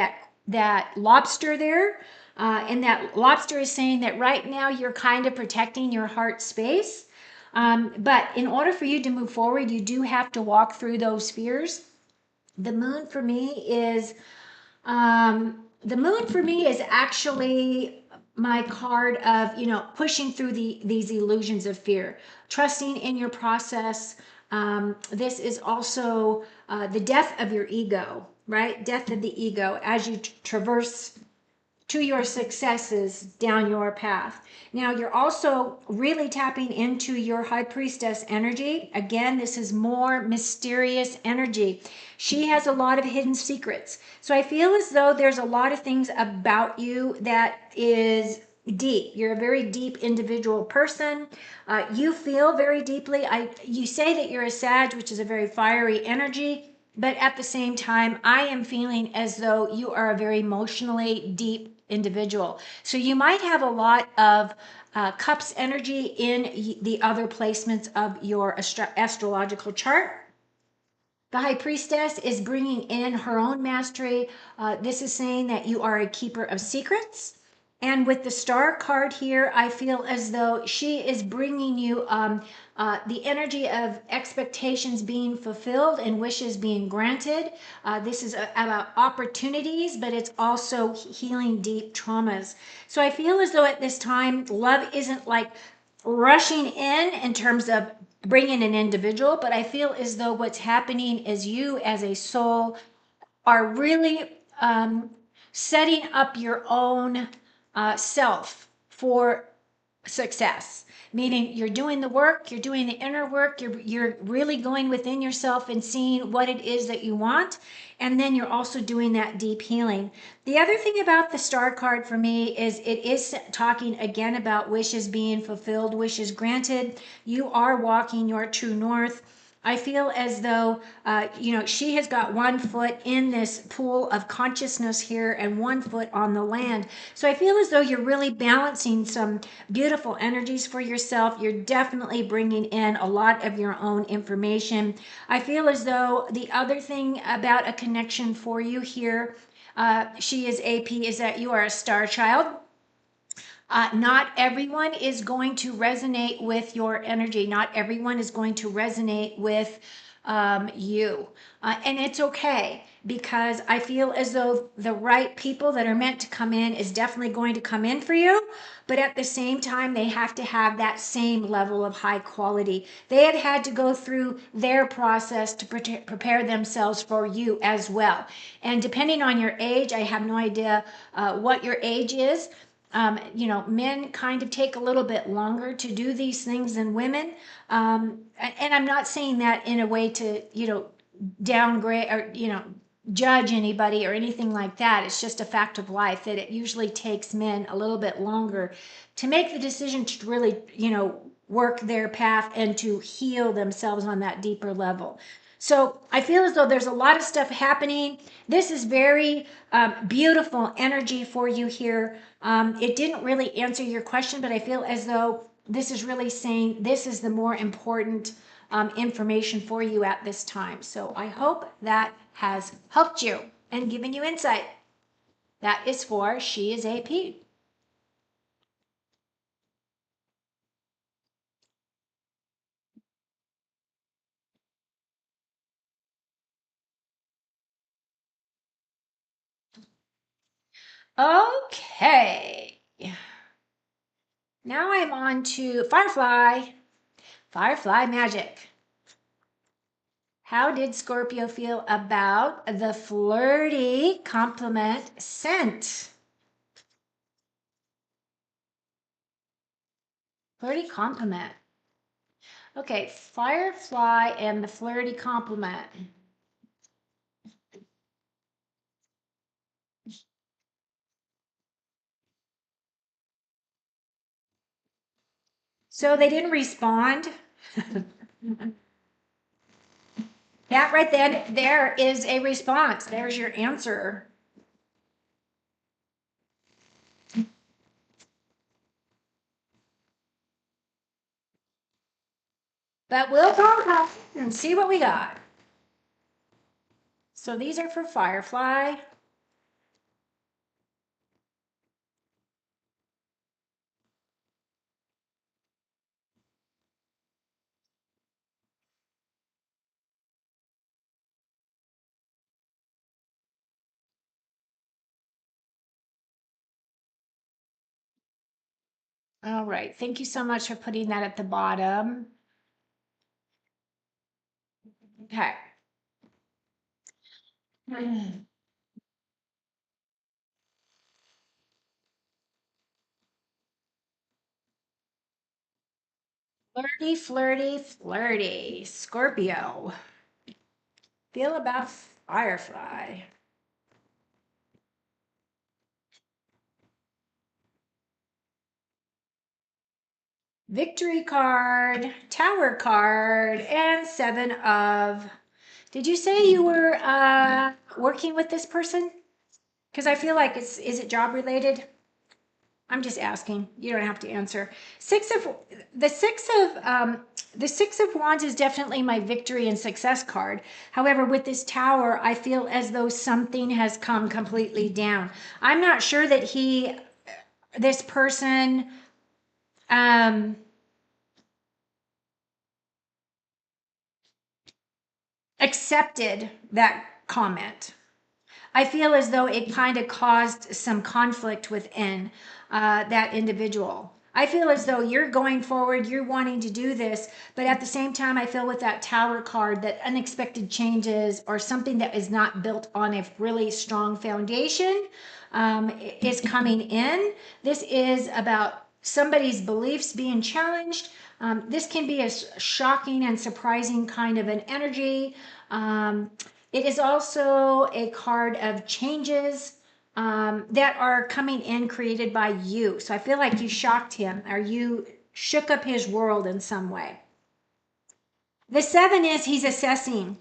that lobster there. And that lobster is saying that right now you're kind of protecting your heart space. But in order for you to move forward, you do have to walk through those fears. The moon for me is The moon for me is actually my card of, pushing through these illusions of fear, trusting in your process. This is also the death of your ego, right? Death of the ego as you traverse to your successes down your path. Now, you're also really tapping into your high priestess energy. Again, this is more mysterious energy. She has a lot of hidden secrets. So I feel as though there's a lot of things about you that is deep. You're a very deep individual person. You feel very deeply. You say that you're a Sag, which is a very fiery energy. But at the same time, I am feeling as though you are a very emotionally deep individual. So you might have a lot of cups energy in the other placements of your astrological chart. The high priestess is bringing in her own mastery. This is saying that you are a keeper of secrets. And with the star card here, I feel as though she is bringing you the energy of expectations being fulfilled and wishes being granted. This is about opportunities, but it's also healing deep traumas. So I feel as though at this time, love isn't like rushing in terms of bringing an individual, but I feel as though what's happening is you as a soul are really setting up your own self for success, meaning you're doing the work, you're doing the inner work, you're really going within yourself and seeing what it is that you want, and then you're also doing that deep healing. The other thing about the star card for me is it is talking again about wishes being fulfilled, wishes granted. You are walking your true north. I feel as though, she has got one foot in this pool of consciousness here and one foot on the land. So I feel as though you're really balancing some beautiful energies for yourself. You're definitely bringing in a lot of your own information. I feel as though the other thing about a connection for you here, she is AP, is that you are a star child. Not everyone is going to resonate with your energy. Not everyone is going to resonate with you. And it's okay because I feel as though the right people that are meant to come in is definitely going to come in for you. But at the same time, they have to have that same level of high quality. They had to go through their process to prepare themselves for you as well. And depending on your age, I have no idea what your age is. Men kind of take a little bit longer to do these things than women. And I'm not saying that in a way to, downgrade or, judge anybody or anything like that. It's just a fact of life that it usually takes men a little bit longer to make the decision to really, work their path and to heal themselves on that deeper level. So I feel as though there's a lot of stuff happening. This is very beautiful energy for you here. It didn't really answer your question, but I feel as though this is really saying this is the more important information for you at this time. So I hope that has helped you and given you insight. That is for She is AP. Okay. Now I'm on to Firefly. Firefly magic. How did Scorpio feel about the flirty compliment sent? Flirty compliment. Okay, Firefly and the flirty compliment. So they didn't respond. That right then, there is a response. There's your answer. But we'll go and see what we got. So these are for Firefly. All right. Thank you so much for putting that at the bottom. Okay. Flirty, flirty, flirty. Scorpio. Feel about Firefly. Victory card, Tower card, and Seven of. Did you say you were working with this person? Because I feel like is it job related? I'm just asking. You don't have to answer. Six of the six of the six of wands is definitely my victory and success card. However, with this tower, I feel as though something has come completely down. I'm not sure that this person, um, accepted that comment. I feel as though it kind of caused some conflict within that individual. I feel as though you're going forward, you're wanting to do this, but at the same time, I feel with that tower card that unexpected changes or something that is not built on a really strong foundation is coming in. This is about somebody's beliefs being challenged. This can be a shocking and surprising kind of an energy. It is also a card of changes that are coming in created by you. So I feel like you shocked him or you shook up his world in some way. The seven is he's assessing.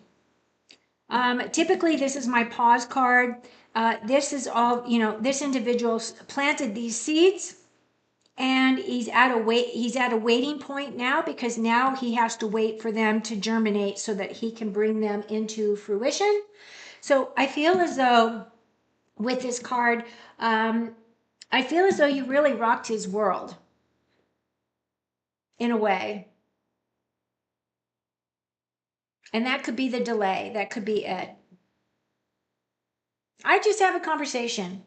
Typically, this is my pause card. This is all, this individual planted these seeds and he's at a waiting point now because now he has to wait for them to germinate so that he can bring them into fruition. So I feel as though with this card, I feel as though you really rocked his world in a way. And that could be the delay. That could be it. I just have a conversation.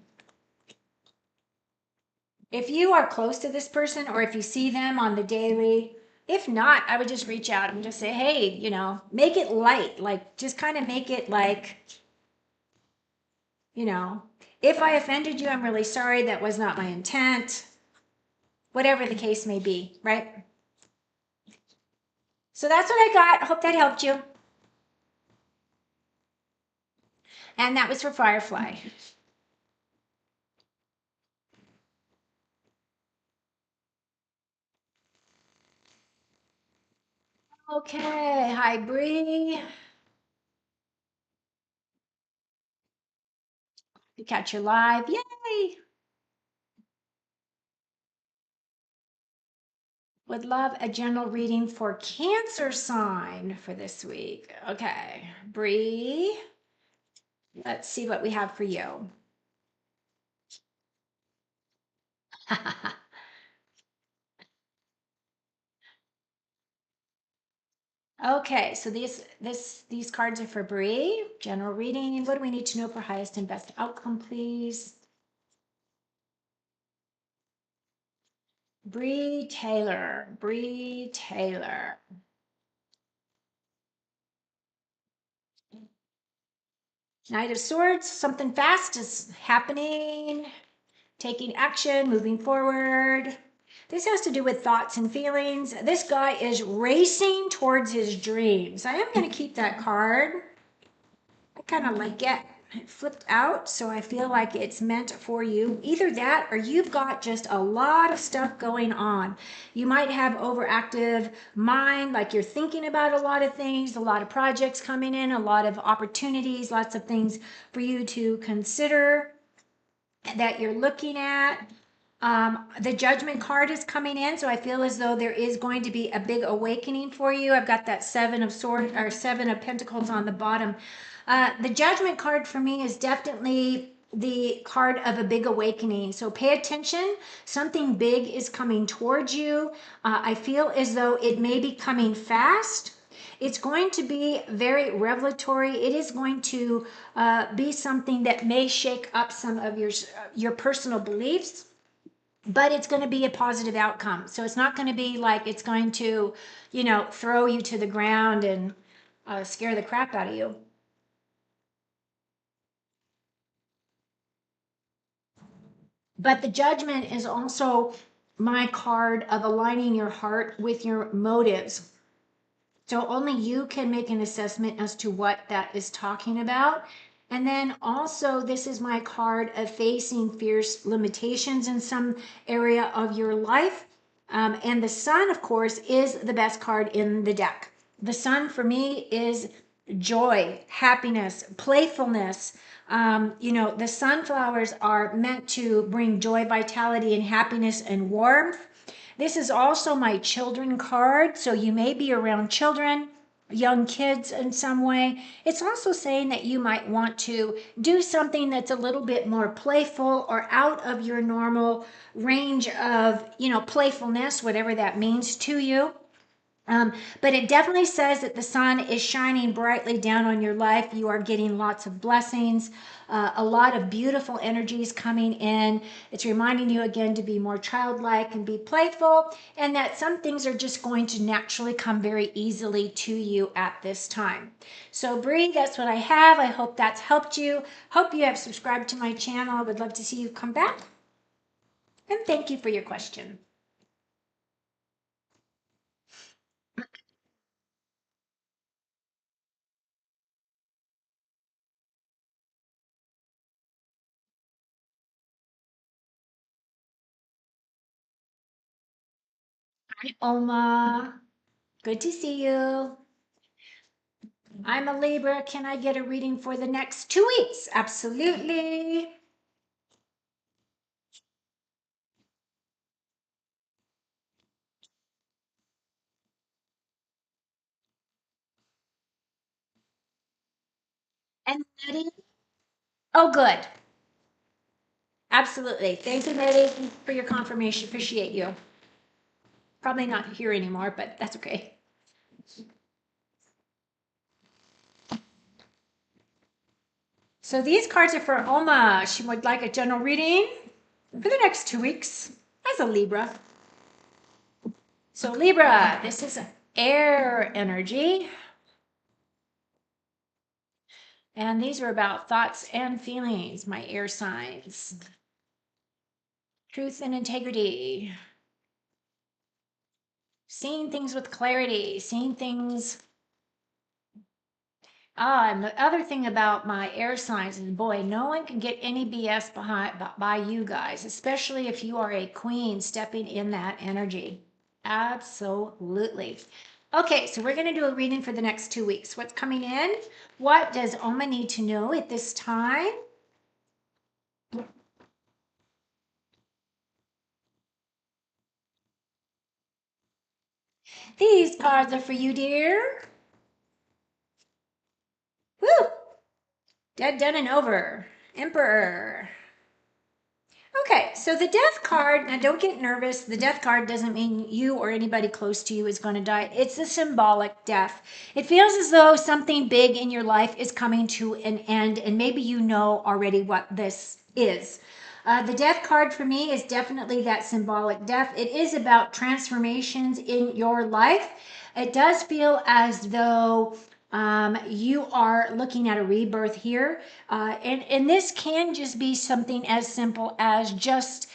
If you are close to this person or if you see them on the daily, if not, I would just reach out and just say, hey, make it light. Like, just kind of make it like, you know, if I offended you, I'm really sorry. That was not my intent. Whatever the case may be, right? So that's what I got. Hope that helped you. And that was for Firefly. Okay, hi Bree. You catch your live. Yay! Would love a general reading for Cancer sign for this week. Okay, Bree. Let's see what we have for you. Okay, so these cards are for Bree. General reading. What do we need to know for highest and best outcome, please? Bree Taylor. Bree Taylor. Knight of Swords. Something fast is happening. Taking action, moving forward. This has to do with thoughts and feelings. This guy is racing towards his dreams. I am going to keep that card. I kind of like it. It flipped out, so I feel like it's meant for you. Either that or you've got just a lot of stuff going on. You might have overactive mind, like you're thinking about a lot of things, a lot of projects coming in, a lot of opportunities, lots of things for you to consider that you're looking at. The judgment card is coming in, so I feel as though there is going to be a big awakening for you. I've got that seven of swords or seven of pentacles on the bottom. The judgment card for me is definitely the card of a big awakening. So pay attention. Something big is coming towards you. I feel as though it may be coming fast. It's going to be very revelatory. It is going to be something that may shake up some of your personal beliefs. but it's going to be a positive outcome. So it's not going to be like it's going to, throw you to the ground and scare the crap out of you. But the judgment is also my card of aligning your heart with your motives. So only you can make an assessment as to what that is talking about. And then also, this is my card of facing fierce limitations in some area of your life. And the sun, of course, is the best card in the deck. The sun for me is joy, happiness, playfulness. The sunflowers are meant to bring joy, vitality, and happiness and warmth. This is also my children card, so you may be around children, young kids in some way. It's also saying that you might want to do something that's a little bit more playful or out of your normal range of, playfulness, whatever that means to you. But it definitely says that the sun is shining brightly down on your life. You are getting lots of blessings, a lot of beautiful energies coming in. It's reminding you again to be more childlike and be playful, and that some things are just going to naturally come very easily to you at this time. So, Bree, that's what I have. I hope that's helped you. Hope you have subscribed to my channel. I would love to see you come back. And thank you for your question. Hi, Oma. Good to see you. I'm a Libra. Can I get a reading for the next 2 weeks? Absolutely. And Nettie? Oh, good. Absolutely. Thank you, Nettie, for your confirmation. Appreciate you. Probably not here anymore, but that's okay. So these cards are for Oma. She would like a general reading for the next 2 weeks as a Libra. So Libra, this is air energy. And these are about thoughts and feelings, my air signs. Truth and integrity. Seeing things with clarity, seeing things. And the other thing about my air signs is, boy, no one can get any BS by you guys, especially if you are a queen stepping in that energy. Absolutely. Okay, so we're going to do a reading for the next 2 weeks. What's coming in? What does Oma need to know at this time? These cards are for you, dear. Woo! Dead, done, and over. Emperor. Okay, so the death card, now don't get nervous. The death card doesn't mean you or anybody close to you is going to die. It's a symbolic death. It feels as though something big in your life is coming to an end, and maybe you know already what this is. The death card for me is definitely that symbolic death. It is about transformations in your life. It does feel as though you are looking at a rebirth here. And this can just be something as simple as just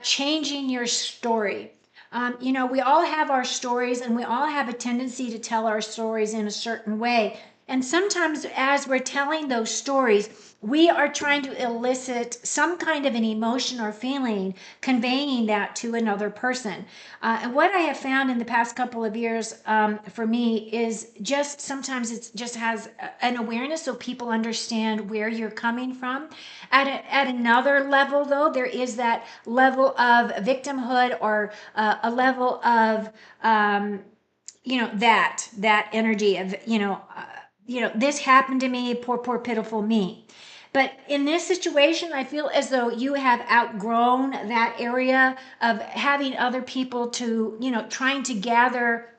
changing your story. We all have our stories and we all have a tendency to tell our stories in a certain way. And sometimes, as we're telling those stories, we are trying to elicit some kind of an emotion or feeling, conveying that to another person. And what I have found in the past couple of years for me is just sometimes it just has an awareness so people understand where you're coming from. At another level, though, there is that level of victimhood or a level of, that energy of, this happened to me, poor, pitiful me. But in this situation, I feel as though you have outgrown that area of having other people to, trying to gather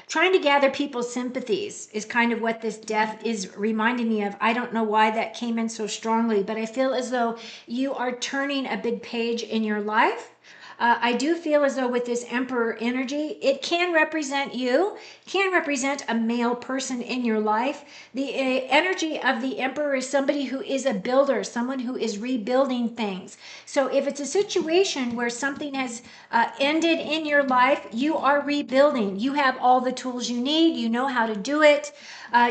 Trying to gather people's sympathies is kind of what this death is reminding me of. I don't know why that came in so strongly, but I feel as though you are turning a big page in your life. I do feel as though with this emperor energy, it can represent you, can represent a male person in your life. The energy of the emperor is somebody who is a builder, someone who is rebuilding things. So if it's a situation where something has ended in your life, you are rebuilding. You have all the tools you need. You know how to do it.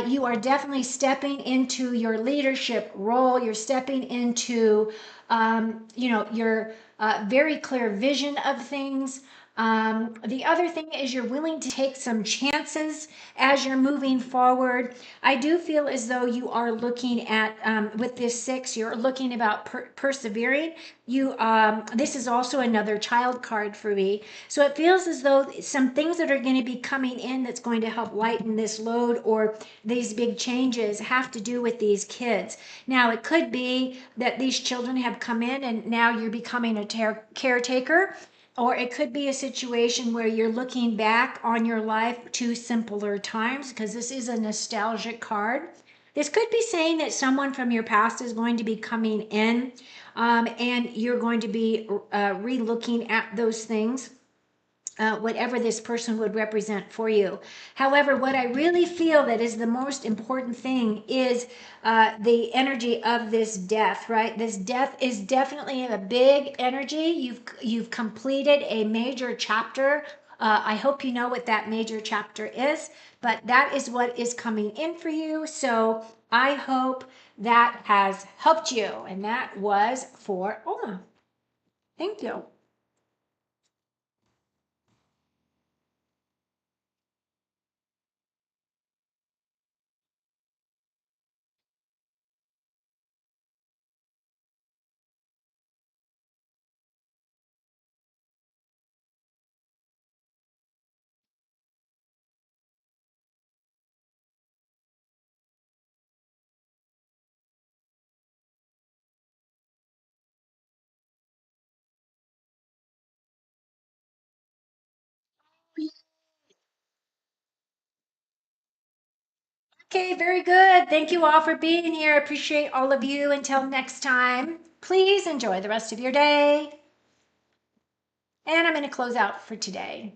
You are definitely stepping into your leadership role. You're stepping into, your very clear vision of things. The other thing is you're willing to take some chances as you're moving forward. I do feel as though you are looking at, with this six, you're looking about persevering. This is also another child card for me. So it feels as though some things that are going to be coming in that's going to help lighten this load or these big changes have to do with these kids. Now, it could be that these children have come in and now you're becoming a caretaker, or it could be a situation where you're looking back on your life to simpler times, because this is a nostalgic card. This could be saying that someone from your past is going to be coming in, and you're going to be re-looking at those things, whatever this person would represent for you. However, what I really feel that is the most important thing is the energy of this death, right? This death is definitely a big energy. You've completed a major chapter. I hope you know what that major chapter is, but that is what is coming in for you. So I hope that has helped you. And that was for Oma. Thank you. Okay, very good. Thank you all for being here. I appreciate all of you. Until next time, please enjoy the rest of your day. And I'm going to close out for today.